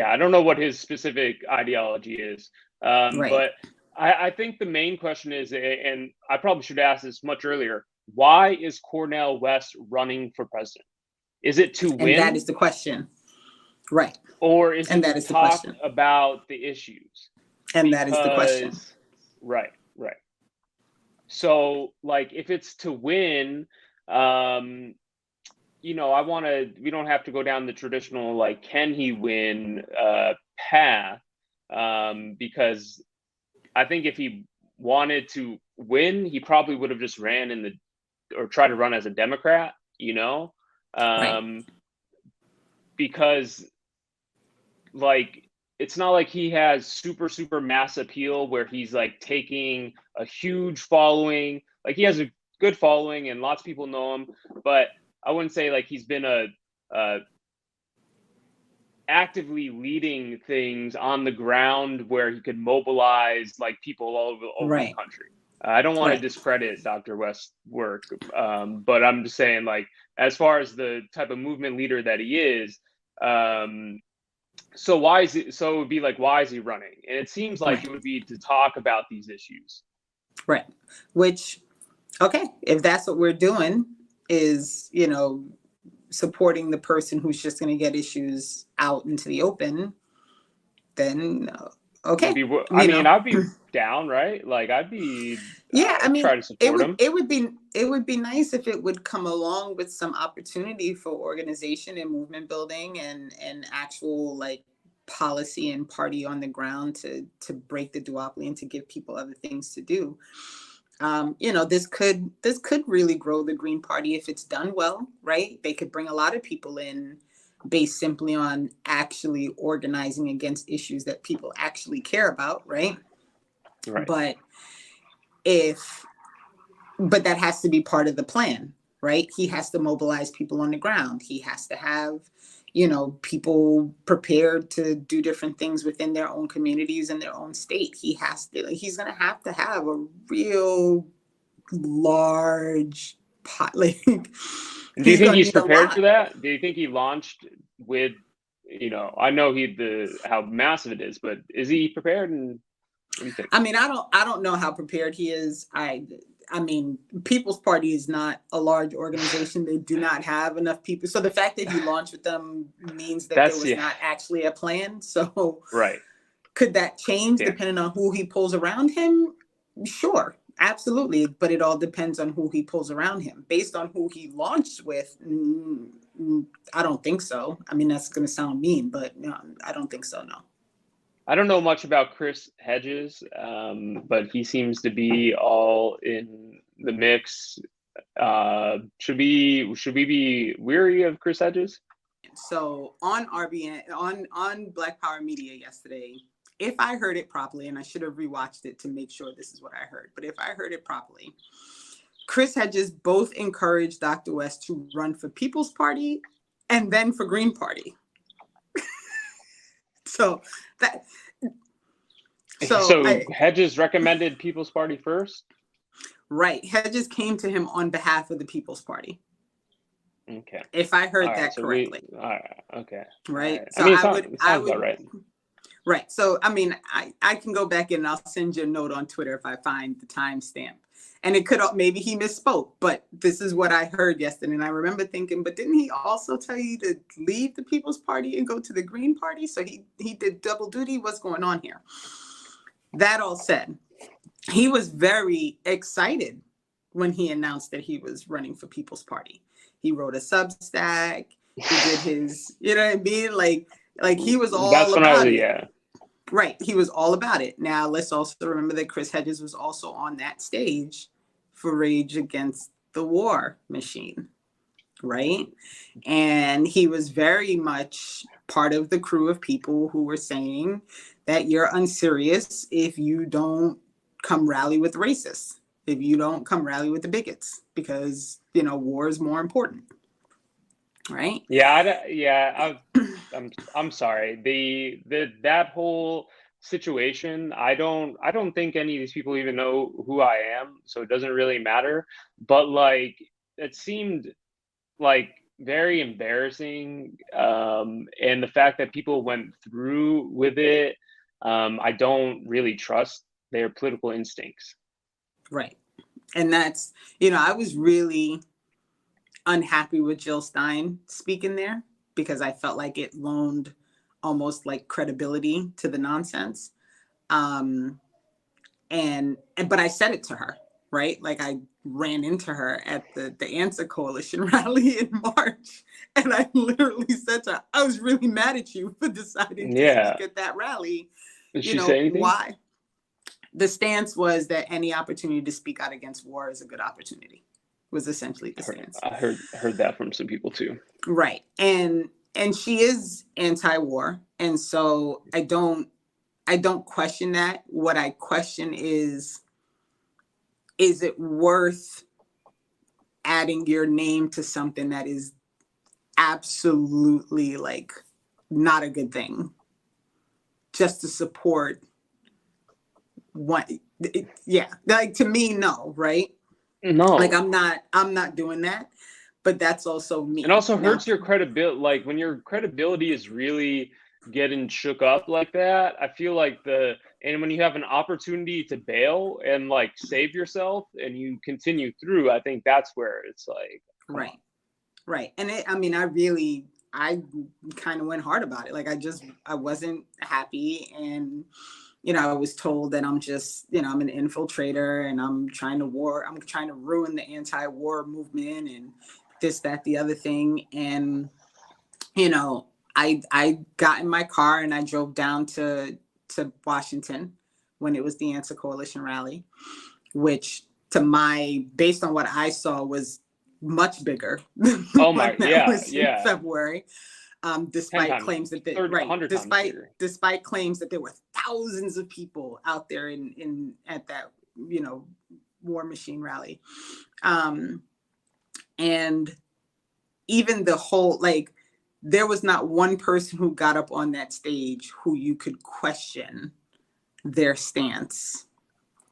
I don't know what his specific ideology is. Right. But I think the main question is, and I probably should ask this much earlier, why is Cornel West running for president? Is it to win? And that is the question. Right. Or is it And that to is the talk question about the issues? And that is the question. Right. So like if it's to win, we don't have to go down the traditional like can he win path, because I think if he wanted to win, he probably would have just ran or tried to run as a Democrat, Right. Because like it's not like he has super mass appeal where he's like taking a huge following. Like he has a good following and lots of people know him, but I wouldn't say like he's been a actively leading things on the ground where he could mobilize like people all over Right. the country. I don't want Right. to discredit Dr. West's work, but I'm just saying like as far as the type of movement leader that he is, so it would be like, why is he running? And it seems like it would be to talk about these issues. Right. Which, okay, if that's what we're doing is, supporting the person who's just going to get issues out into the open, then okay. I'd be down, right? Like I'd be try to support him. It would be nice if it would come along with some opportunity for organization and movement building and actual like policy and party on the ground to break the duopoly and to give people other things to do. This could really grow the Green Party if it's done well, right? They could bring a lot of people in based simply on actually organizing against issues that people actually care about, right? Right. But that has to be part of the plan, right? He has to mobilize people on the ground. He has to have, people prepared to do different things within their own communities and their own state. He's going to have a real large pot. Like, do you think he's prepared for that? Do you think he launched with, I know how massive it is, but is he prepared? And what do you think? I mean, I don't know how prepared he is. I mean, People's Party is not a large organization. They do not have enough people. So the fact that he launched with them means that there was not actually a plan. So right. Could that change depending on who he pulls around him? Sure, absolutely. But it all depends on who he pulls around him. Based on who he launched with, I don't think so. I mean, that's going to sound mean, but no, I don't think so, no. I don't know much about Chris Hedges, but he seems to be all in the mix. Should we be weary of Chris Hedges? So on RBN, on Black Power Media yesterday, if I heard it properly, and I should have rewatched it to make sure this is what I heard, but if I heard it properly, Chris Hedges both encouraged Dr. West to run for People's Party and then for Green Party. So Hedges recommended People's Party first? Right. Hedges came to him on behalf of the People's Party. Okay. If I heard that correctly. Okay. Right. So I would about right. Right. So I mean, I can go back and I'll send you a note on Twitter if I find the timestamp. And it could, maybe he misspoke, but this is what I heard yesterday. And I remember thinking, but didn't he also tell you to leave the People's Party and go to the Green Party? So he did double duty. What's going on here? That all said, he was very excited when he announced that he was running for People's Party. He wrote a Substack. He did his, you know what I mean? Like he was all about it. Yeah. Right. He was all about it. Now, let's also remember that Chris Hedges was also on that stage for Rage Against the War Machine. Right. And he was very much part of the crew of people who were saying that you're unserious if you don't come rally with racists, if you don't come rally with the bigots, because, war is more important. Right. Yeah. I'm sorry. That whole situation, I don't think any of these people even know who I am, so it doesn't really matter. But like, it seemed like very embarrassing, and the fact that people went through with it, I don't really trust their political instincts. Right. And that's, I was really unhappy with Jill Stein speaking there because I felt like it loaned almost like credibility to the nonsense. But I said it to her, right? Like I ran into her at the Answer Coalition rally in March. And I literally said to her, I was really mad at you for deciding to speak at that rally. Did she say anything? Why? The stance was that any opportunity to speak out against war is a good opportunity, was essentially the stance. I heard that from some people too. Right. And she is anti-war. And so I don't question that. What I question is it worth adding your name to something that is absolutely like not a good thing just to support what? Yeah, like to me, no, right? No, like I'm not doing that. But that's also me. It also hurts your credibility. Like when your credibility is really getting shook up like that, I feel like and when you have an opportunity to bail and like save yourself and you continue through, I think that's where it's like, right. And I kind of went hard about it. Like I wasn't happy, and I was told that I'm just, I'm an infiltrator and I'm trying to ruin the anti-war movement and this, that, the other thing. And, I got in my car and I drove down to Washington when it was the Answer Coalition rally, which based on what I saw, was much bigger than was in February. Despite claims that despite claims that there were thousands of people out there at that war machine rally, and even the whole there was not one person who got up on that stage who you could question their stance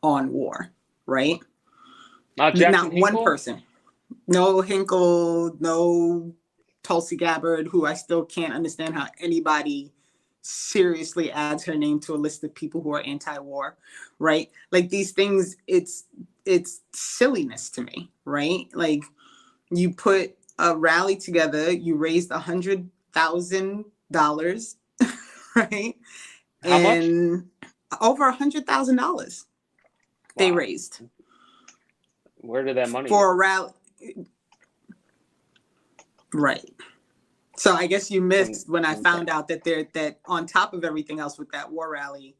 on war, right? Not one person. No Hinkle, no Tulsi Gabbard, who I still can't understand how anybody seriously adds her name to a list of people who are anti-war, right? Like these things, it's silliness to me, right? Like you put a rally together, you raised $100,000, right? How much? Over $100,000 they raised. Where did that money for a rally? Right. So I guess you missed when I found out that on top of everything else with that war rally,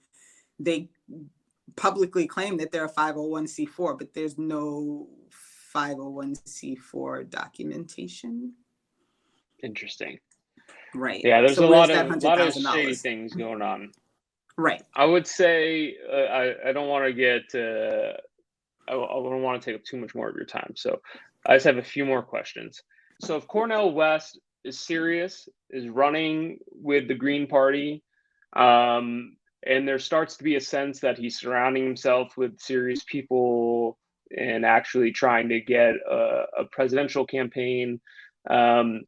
they publicly claim that they're a 501c4, but there's no 501c4 documentation. Interesting. Right. Yeah, there's a lot of shady things going on. Right. I would say I don't want to get I don't want to take up too much more of your time. So I just have a few more questions. So if Cornel West is serious, is running with the Green Party, and there starts to be a sense that he's surrounding himself with serious people and actually trying to get a presidential campaign, what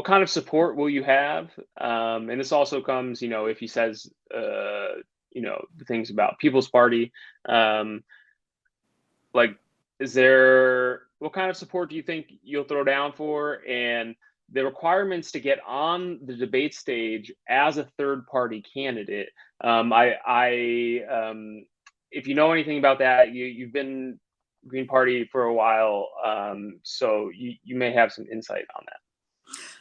kind of support will you have? And this also comes, if he says, the things about People's Party, what kind of support do you think you'll throw down for? And the requirements to get on the debate stage as a third party candidate. If you know anything about that, you've been Green Party for a while, so you may have some insight on that.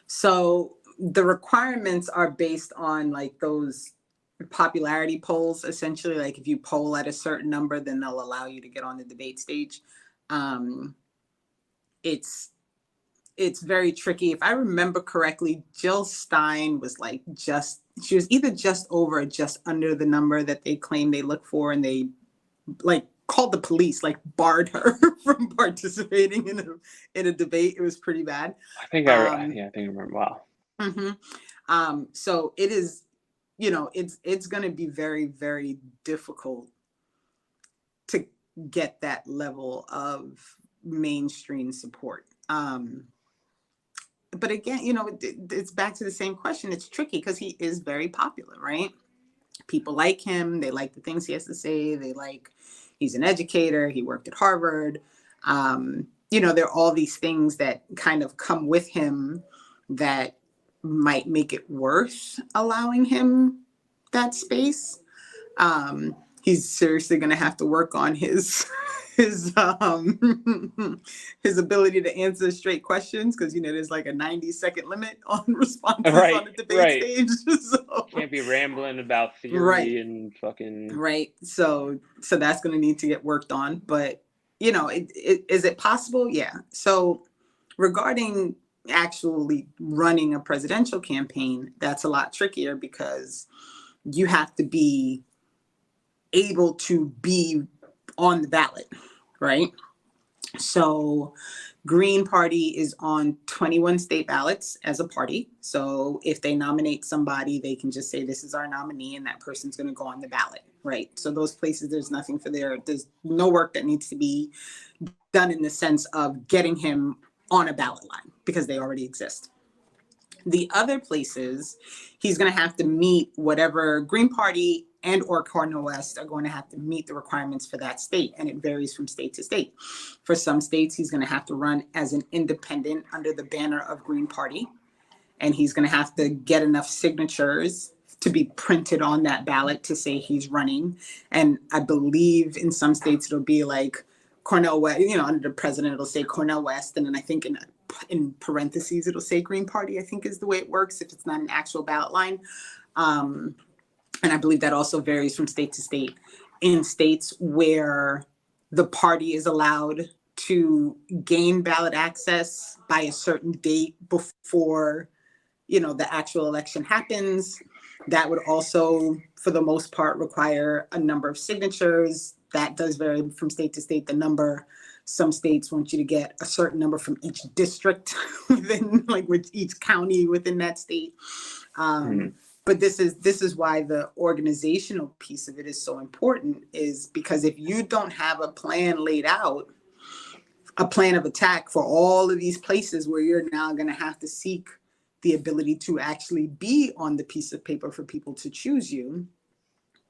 So the requirements are based on those popularity polls, essentially. Like if you poll at a certain number, then they'll allow you to get on the debate stage. It's very tricky. If I remember correctly, Jill Stein was she was either just over or just under the number that they claim they look for, and they called the police, barred her from participating in a debate. It was pretty bad. I think I remember. Wow. Mm-hmm. So it is, it's going to be very, very difficult to get that level of mainstream support. But again, it's back to the same question. It's tricky because he is very popular, right? People like him. They like the things he has to say. He's an educator. He worked at Harvard. There are all these things that kind of come with him that might make it worth allowing him that space. He's seriously going to have to work on his his his ability to answer straight questions, because there's like a 90-second limit on responses on the debate stage. So can't be rambling about theory right. and fucking right. So that's going to need to get worked on. But is it possible? Yeah. So regarding actually running a presidential campaign, that's a lot trickier, because you have to be able to be on the ballot, right? So Green Party is on 21 state ballots as a party. So if they nominate somebody, they can just say, this is our nominee, and that person's going to go on the ballot, right? So those places, there's no work that needs to be done in the sense of getting him on a ballot line, because they already exist. The other places, he's going to have to meet whatever Green Party and or Cornel West are going to have to meet the requirements for that state. And it varies from state to state. For some states, he's going to have to run as an independent under the banner of Green Party. And he's going to have to get enough signatures to be printed on that ballot to say he's running. And I believe in some states, it'll be like Cornel West, under the president, it'll say Cornel West. And then I think in parentheses, it'll say Green Party, I think is the way it works, if it's not an actual ballot line. And I believe that also varies from state to state. In states where the party is allowed to gain ballot access by a certain date before, the actual election happens, that would also, for the most part, require a number of signatures. That does vary from state to state, the number. Some states want you to get a certain number from each district within, with each county within that state. But this is why the organizational piece of it is so important, is because if you don't have a plan laid out, a plan of attack for all of these places where you're now going to have to seek the ability to actually be on the piece of paper for people to choose you,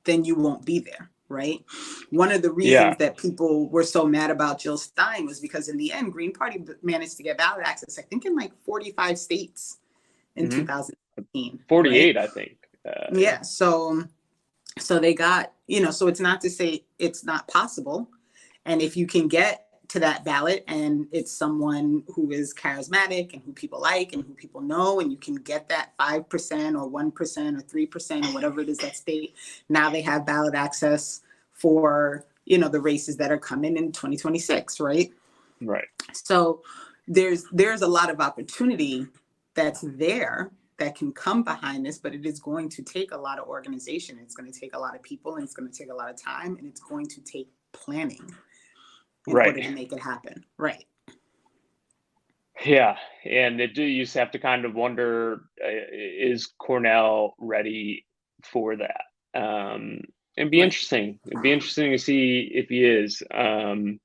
then you won't be there, right? One of the reasons that people were so mad about Jill Stein was because in the end, Green Party managed to get ballot access, I think, in 45 states in 2015. 48, right? I think. So they got, so it's not to say it's not possible. And if you can get to that ballot and it's someone who is charismatic and who people like and who people know, and you can get that 5% or 1% or 3% or whatever it is that state, now they have ballot access for, the races that are coming in 2026, right? Right. So there's a lot of opportunity that's there that can come behind this, but it is going to take a lot of organization. It's going to take a lot of people, and it's going to take a lot of time, and it's going to take planning in order to make it happen. Right. Yeah. And you just have to kind of wonder, is Cornel ready for that? It'd be interesting. It'd be interesting to see if he is. And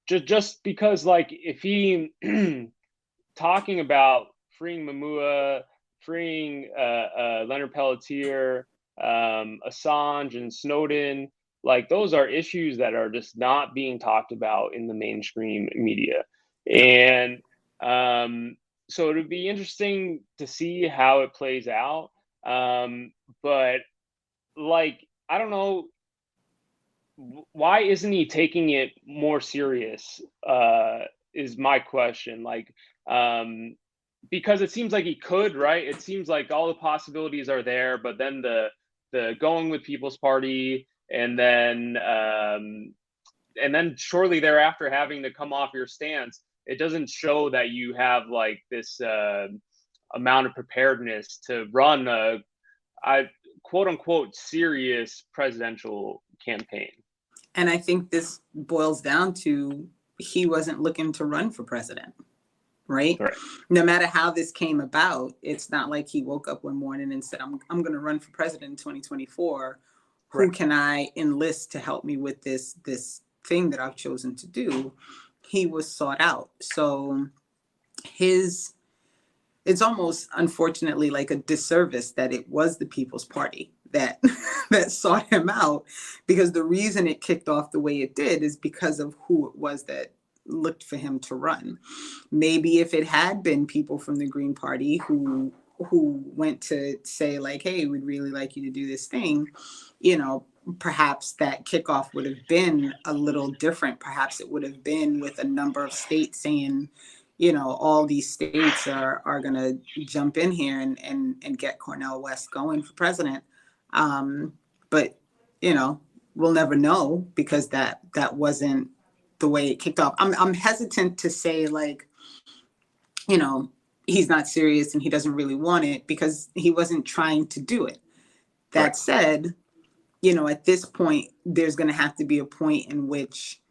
just because, if he talking about freeing Mamua, freeing Leonard Pelletier, Assange and Snowden, those are issues that are just not being talked about in the mainstream media. And so it'll be interesting to see how it plays out. But I don't know, why isn't he taking it more serious, is my question. Because it seems like he could, right? It seems like all the possibilities are there, but then the going with People's Party, and then shortly thereafter having to come off your stance, it doesn't show that you have this amount of preparedness to run a quote unquote serious presidential campaign. And I think this boils down to, he wasn't looking to run for president. Right? No matter how this came about, it's not like he woke up one morning and said, I'm going to run for president in 2024. Who can I enlist to help me with this thing that I've chosen to do? He was sought out. So it's almost, unfortunately, like a disservice that it was the People's Party that sought him out, because the reason it kicked off the way it did is because of who it was that looked for him to run. Maybe if it had been people from the Green Party who who went to say like, hey, we'd really like you to do this thing, perhaps that kickoff would have been a little different. Perhaps it would have been with a number of states saying, all these states are going to jump in here and get Cornel West going for president. But, we'll never know, because that wasn't the way it kicked off. I'm hesitant to say like, he's not serious and he doesn't really want it, because he wasn't trying to do it. That Right. said, at this point, there's going to have to be a point in which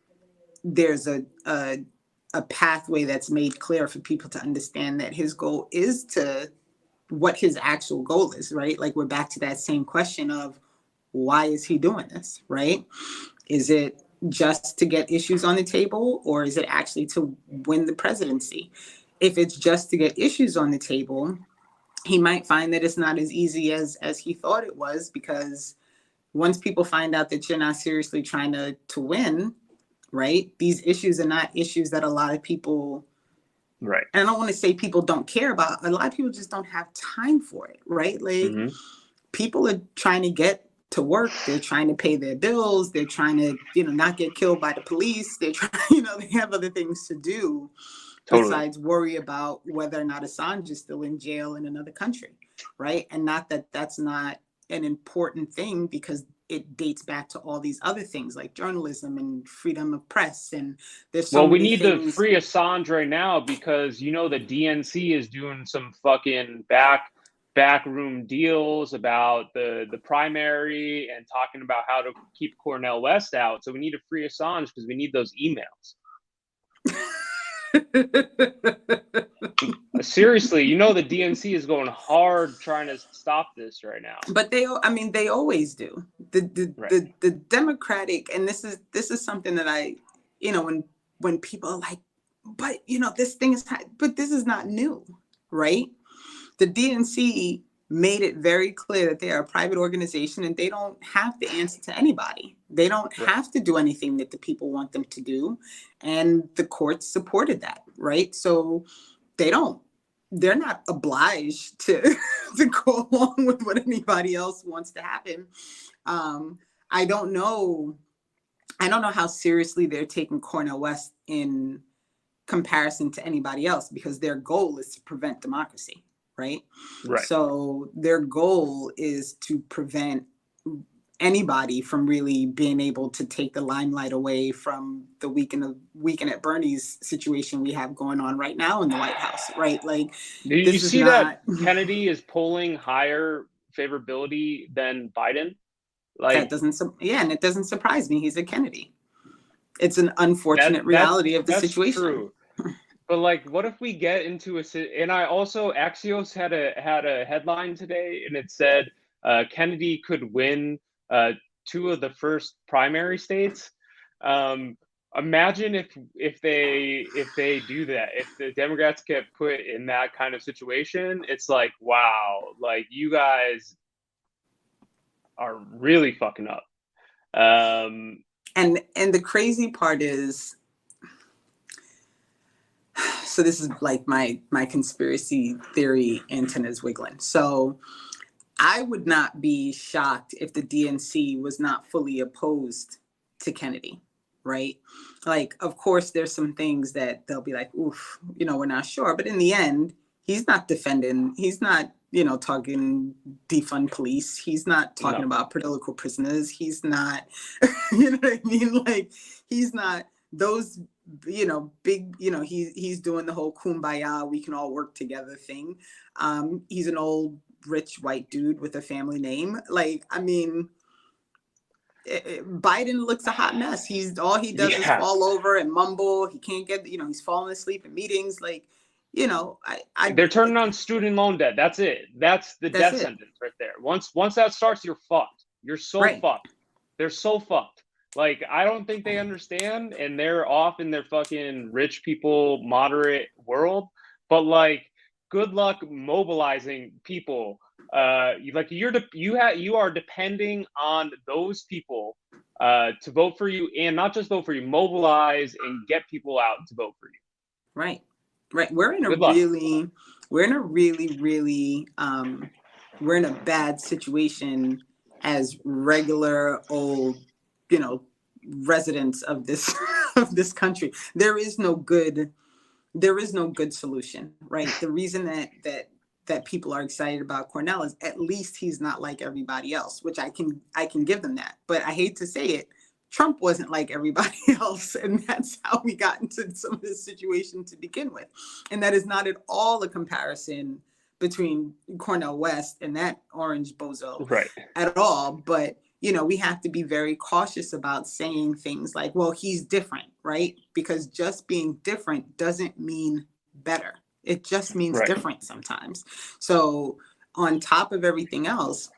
there's a pathway that's made clear for people to understand that his goal is what his actual goal is, right? Like, we're back to that same question of, why is he doing this, right? Is it just to get issues on the table, or is it actually to win the presidency? If it's just to get issues on the table, he might find that it's not as easy as he thought it was, because once people find out that you're not seriously trying to win, right? These issues are not issues that a lot of people, Right. and I don't want to say people don't care about, a lot of people just don't have time for it, right? Like, people are trying to get to work, they're trying to pay their bills, they're trying to, not get killed by the police, they're trying, they have other things to do. Totally. Besides worry about whether or not Assange is still in jail in another country, right? And not that that's not an important thing, because it dates back to all these other things like journalism and freedom of press. And there's so we many need things. to free Assange right now, because the DNC is doing some fucking backroom deals about the primary and talking about how to keep Cornel West out. So we need to free Assange, because we need those emails. Seriously, the DNC is going hard trying to stop this right now. But they always do. The Democratic, and this is something that I, when people are like, but this thing is, but this is not new, right? The DNC made it very clear that they are a private organization and they don't have to answer to anybody. They don't have to do anything that the people want them to do. And the courts supported that, right? So they're not obliged to go along with what anybody else wants to happen. I don't know how seriously they're taking Cornel West in comparison to anybody else, because their goal is to prevent democracy. Right. So their goal is to prevent anybody from really being able to take the limelight away from the weekend at Bernie's situation we have going on right now in the White House. Right. Like, do you see that Kennedy is polling higher favorability than Biden? Like, that doesn't. And it doesn't surprise me. He's a Kennedy. It's an unfortunate reality of the situation. True. But like, what if we get into and I also, Axios had a headline today, and it said Kennedy could win 2 of the first primary states. Imagine if they do that, if the Democrats get put in that kind of situation, it's like, wow, like, you guys are really fucking up. And the crazy part is, so this is like my conspiracy theory antennas wiggling. So I would not be shocked if the DNC was not fully opposed to Kennedy, right? Like, of course, there's some things that they'll be like, oof, we're not sure. But in the end, he's not defending, he's not, talking defund police. He's not talking about political prisoners. He's not, you know what I mean? Like, he's not those, big, he's doing the whole kumbaya, we can all work together thing. He's an old rich white dude with a family name. Like, I mean, Biden looks a hot mess. All he does is fall over and mumble. He can't get, he's falling asleep in meetings. Like, they're turning on student loan debt. That's it. That's the death sentence right there. Once that starts, you're fucked. You're so fucked. They're so fucked. Like, I don't think they understand, and they're off in their fucking rich people, moderate world. But like, good luck mobilizing people. You are depending on those people to vote for you, and not just vote for you, mobilize and get people out to vote for you. Right. We're in we're in a really, really, we're in a bad situation as regular old, residents of this of this country. There is no good solution, right? The reason that people are excited about Cornel is at least he's not like everybody else, which I can give them that. But I hate to say it, Trump wasn't like everybody else, and that's how we got into some of this situation to begin with. And that is not at all a comparison between Cornel West and that orange bozo, Right. at all. But we have to be very cautious about saying things like, well, he's different, right? Because just being different doesn't mean better. It just means Right. different sometimes. So on top of everything else,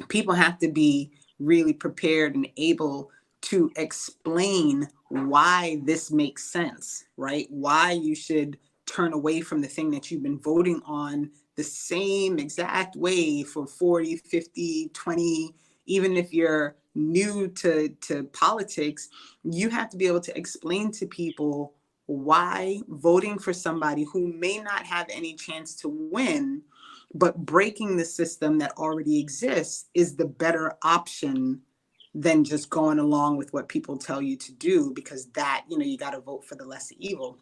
people have to be really prepared and able to explain why this makes sense, right? Why you should turn away from the thing that you've been voting on the same exact way for 40, 50, 20, even if you're new to politics, you have to be able to explain to people why voting for somebody who may not have any chance to win, but breaking the system that already exists is the better option than just going along with what people tell you to do, because that, you got to vote for the lesser evil.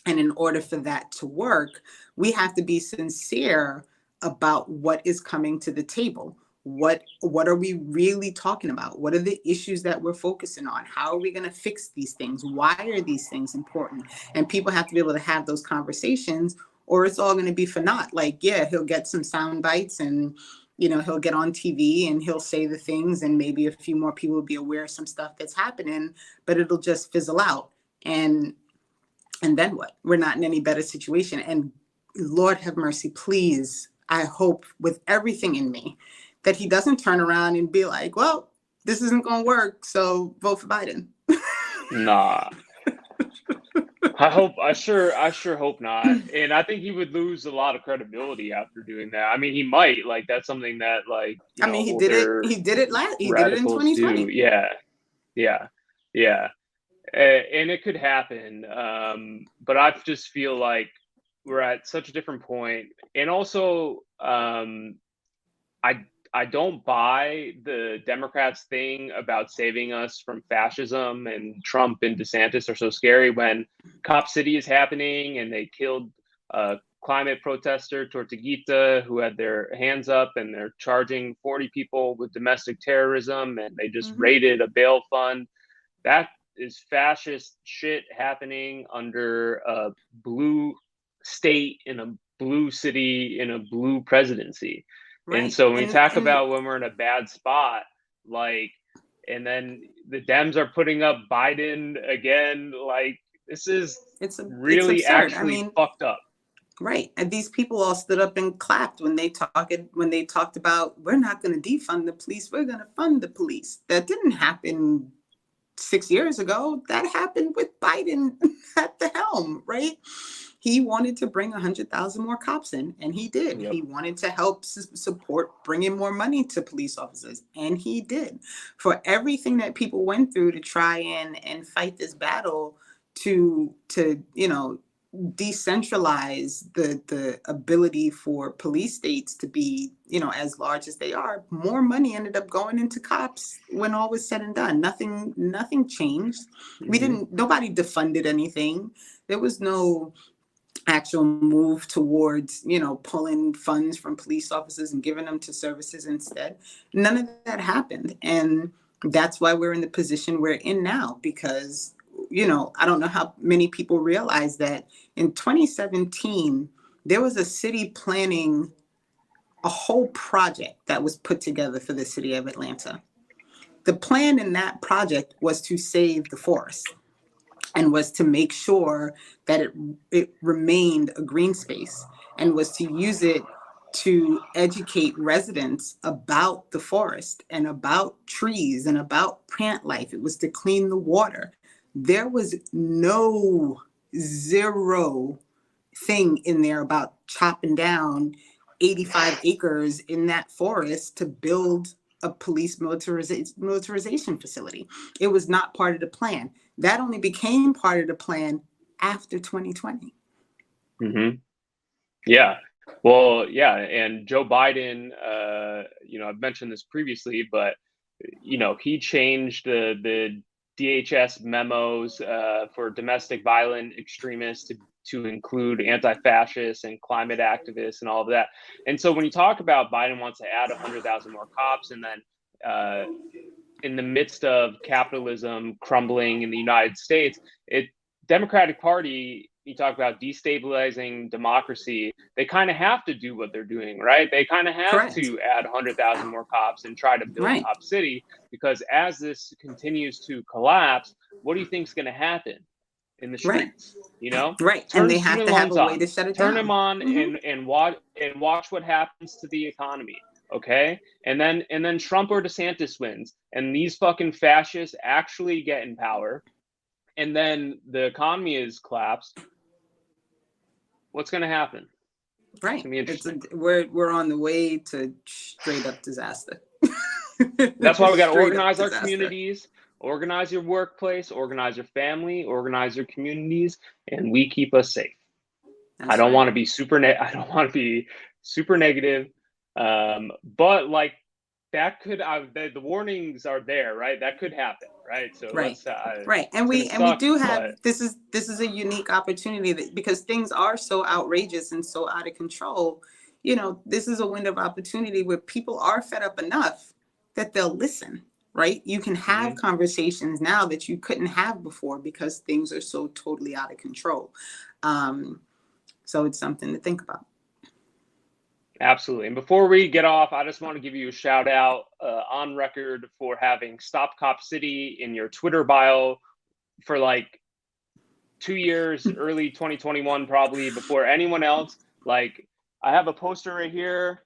And in order for that to work, we have to be sincere about what is coming to the table. What are we really talking about? What are the issues that we're focusing on? How are we going to fix these things? Why are these things important? And people have to be able to have those conversations, or it's all going to be for naught. Like, yeah, he'll get some sound bites and, he'll get on TV and he'll say the things, and maybe a few more people will be aware of some stuff that's happening, but it'll just fizzle out. And then what? We're not in any better situation. And Lord have mercy, please, I hope with everything in me that he doesn't turn around and be like, well, this isn't going to work, so vote for Biden. Nah. I sure hope not. And I think he would lose a lot of credibility after doing that. I mean, he might. Like, that's something that, like, he did it. He did it in 2020. Do. Yeah. And it could happen. But I just feel like we're at such a different point. And also, I don't buy the Democrats' thing about saving us from fascism, and Trump and DeSantis are so scary when Cop City is happening and they killed a climate protester, Tortuguita, who had their hands up, and they're charging 40 people with domestic terrorism, and they just raided a bail fund. That is fascist shit happening under a blue state in a blue city in a blue presidency. Right. And so when we talk about when we're in a bad spot, like, and then the Dems are putting up Biden again, like, it's really actually fucked up. Right. And these people all stood up and clapped when they talked about, we're not going to defund the police, we're going to fund the police. That didn't happen 6 years ago. That happened with Biden at the helm, right? He wanted to bring 100,000 more cops in, and he did. Yep. He wanted to help support bringing more money to police officers, and he did. For everything that people went through to try and fight this battle to decentralize the ability for police states to be, as large as they are, more money ended up going into cops when all was said and done. Nothing changed. Nobody defunded anything. There was no actual move towards, pulling funds from police officers and giving them to services instead. None of that happened. And that's why we're in the position we're in now, because, I don't know how many people realize that in 2017, there was a city planning a whole project that was put together for the city of Atlanta. The plan in that project was to save the forest, and was to make sure that it remained a green space, and was to use it to educate residents about the forest and about trees and about plant life. It was to clean the water. There was zero thing in there about chopping down 85 acres in that forest to build a police militarization facility. It was not part of the plan. That only became part of the plan after 2020. Yeah. Well, yeah, and Joe Biden, I've mentioned this previously, but he changed the DHS memos for domestic violent extremists to include anti-fascists and climate activists and all of that. And so when you talk about Biden wants to add 100,000 more cops, and then in the midst of capitalism crumbling in the United States, Democratic Party, you talk about destabilizing democracy, they kind of have to do what they're doing, right? They kind of have Correct. to add 100,000 more cops and try to build Right. Cop City, because as this continues to collapse, what do you think is going to happen in the streets? Right. Turn And they have student to have loans a way on, to shut it turn down. them on, Mhm. and watch what happens to the economy. Okay. And then Trump or DeSantis wins, and these fucking fascists actually get in power, and then the economy is collapsed. What's going to happen? Right. It's gonna be interesting. We're on the way to straight up disaster. That's why we got to Straight up organize our disaster. communities, organize your workplace, organize your family, organize your communities, and we keep us safe. That's I don't right. want to be I don't want to be super negative, but like that could the warnings are there, right? That could happen, right? So Right. let's Right. And we suck, do have but this is a unique opportunity because things are so outrageous and so out of control. This is a window of opportunity where people are fed up enough that they'll listen, right? You can have conversations now that you couldn't have before because things are so totally out of control. So it's something to think about. Absolutely. And before we get off, I just want to give you a shout out on record for having Stop Cop City in your Twitter bio for like 2 years, early 2021, probably before anyone else. Like, I have a poster right here,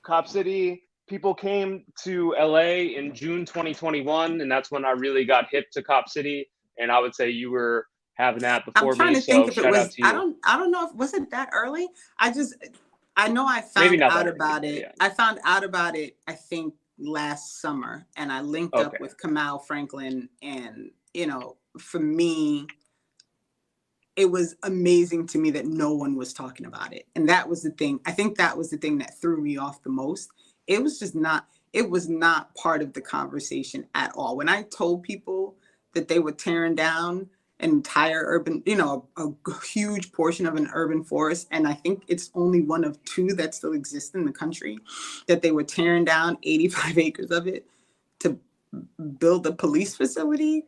Cop City. People came to LA in June 2021, and that's when I really got hip to Cop City. And I would say you were having that before I'm trying me. to think So if it shout out was, to you. I don't know if, was it that early? I know I Maybe found not out that about early, it. yeah. I found out about it, I think last summer, and I linked up Okay. with Kamau Franklin, and, for me, it was amazing to me that no one was talking about it. And that was the thing. I think that was the thing that threw me off the most. It was not part of the conversation at all. When I told people that they were tearing down an entire urban, a huge portion of an urban forest, and I think it's only one of two that still exist in the country, that they were tearing down 85 acres of it to build a police facility.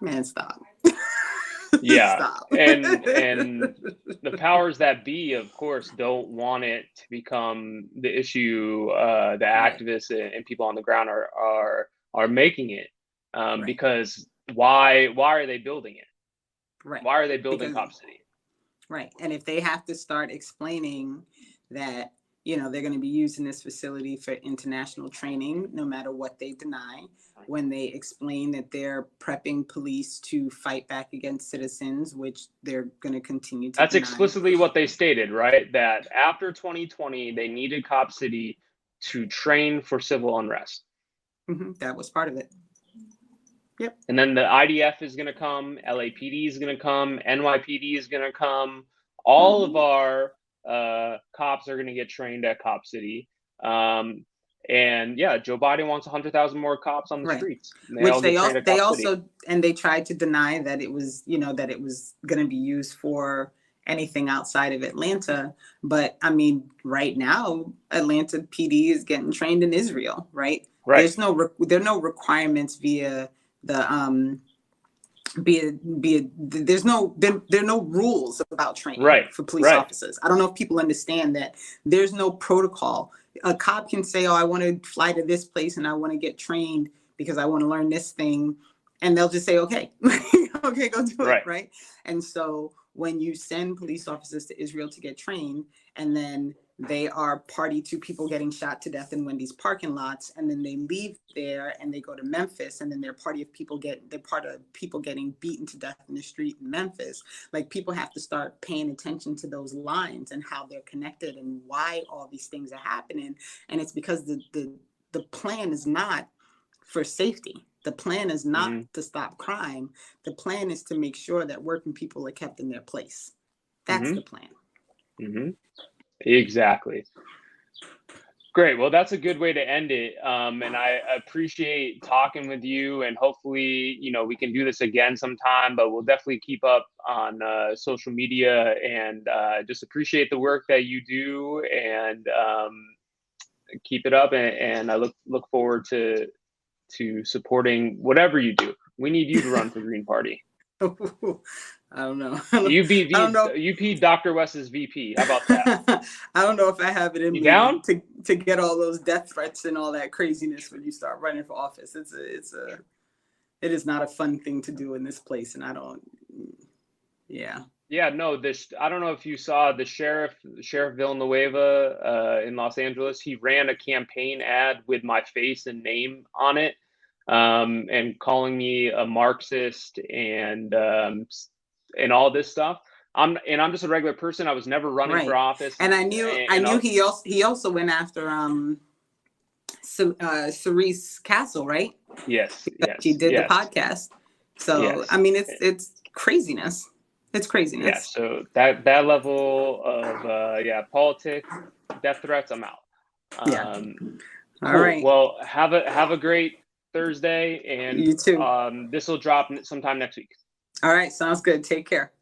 Man, stop. Yeah. Stop. and the powers that be, of course, don't want it to become the issue the activists and people on the ground are making it, because why are they building it? Right. Why are they building Cop City? Right. And if they have to start explaining that, they're going to be using this facility for international training, no matter what they deny, when they explain that they're prepping police to fight back against citizens, which they're going to continue to That's deny. explicitly what they stated, right? That after 2020, they needed Cop City to train for civil unrest. That was part of it. Yep. And then the IDF is going to come, LAPD is going to come, NYPD is going to come. All of our cops are going to get trained at Cop City. And yeah, Joe Biden wants 100,000 more cops on the streets. Which they also, and they tried to deny that it was, that it was going to be used for anything outside of Atlanta. But I mean, right now, Atlanta PD is getting trained in Israel, right? There are no requirements via the there are no rules about training for police officers. I don't know if people understand that there's no protocol. A cop can say, oh, I want to fly to this place and I want to get trained because I want to learn this thing. And they'll just say, okay, okay, go do it. Right. And so when you send police officers to Israel to get trained, and then they are party to people getting shot to death in Wendy's parking lots, and then they leave there and they go to Memphis, and then they're part of people getting beaten to death in the street in Memphis. Like, people have to start paying attention to those lines and how they're connected and why all these things are happening. And it's because the plan is not for safety. The plan is not to stop crime. The plan is to make sure that working people are kept in their place. That's the plan. Exactly. Great. Well, that's a good way to end it. And I appreciate talking with you, and hopefully, we can do this again sometime, but we'll definitely keep up on social media, and just appreciate the work that you do, and keep it up. And I look forward to supporting whatever you do. We need you to run for Green Party. I don't know. You be I don't know. Dr. West's VP. How about that? I don't know if I have it in You me down? to get all those death threats and all that craziness when you start running for office. It is not a fun thing to do in this place, and I don't. Yeah. Yeah, no, I don't know if you saw the Sheriff Villanueva in Los Angeles. He ran a campaign ad with my face and name on it, and calling me a Marxist and all this stuff. I'm just a regular person. I was never running for office. And I knew he also went after Cerise Castle, right? Yes. She did the podcast. So yes. I mean, it's craziness. It's craziness. Yeah. So that level of politics, death threats, I'm out. Yeah. Cool. All right. Well, have a great Thursday, and you too. This will drop sometime next week. All right. Sounds good. Take care.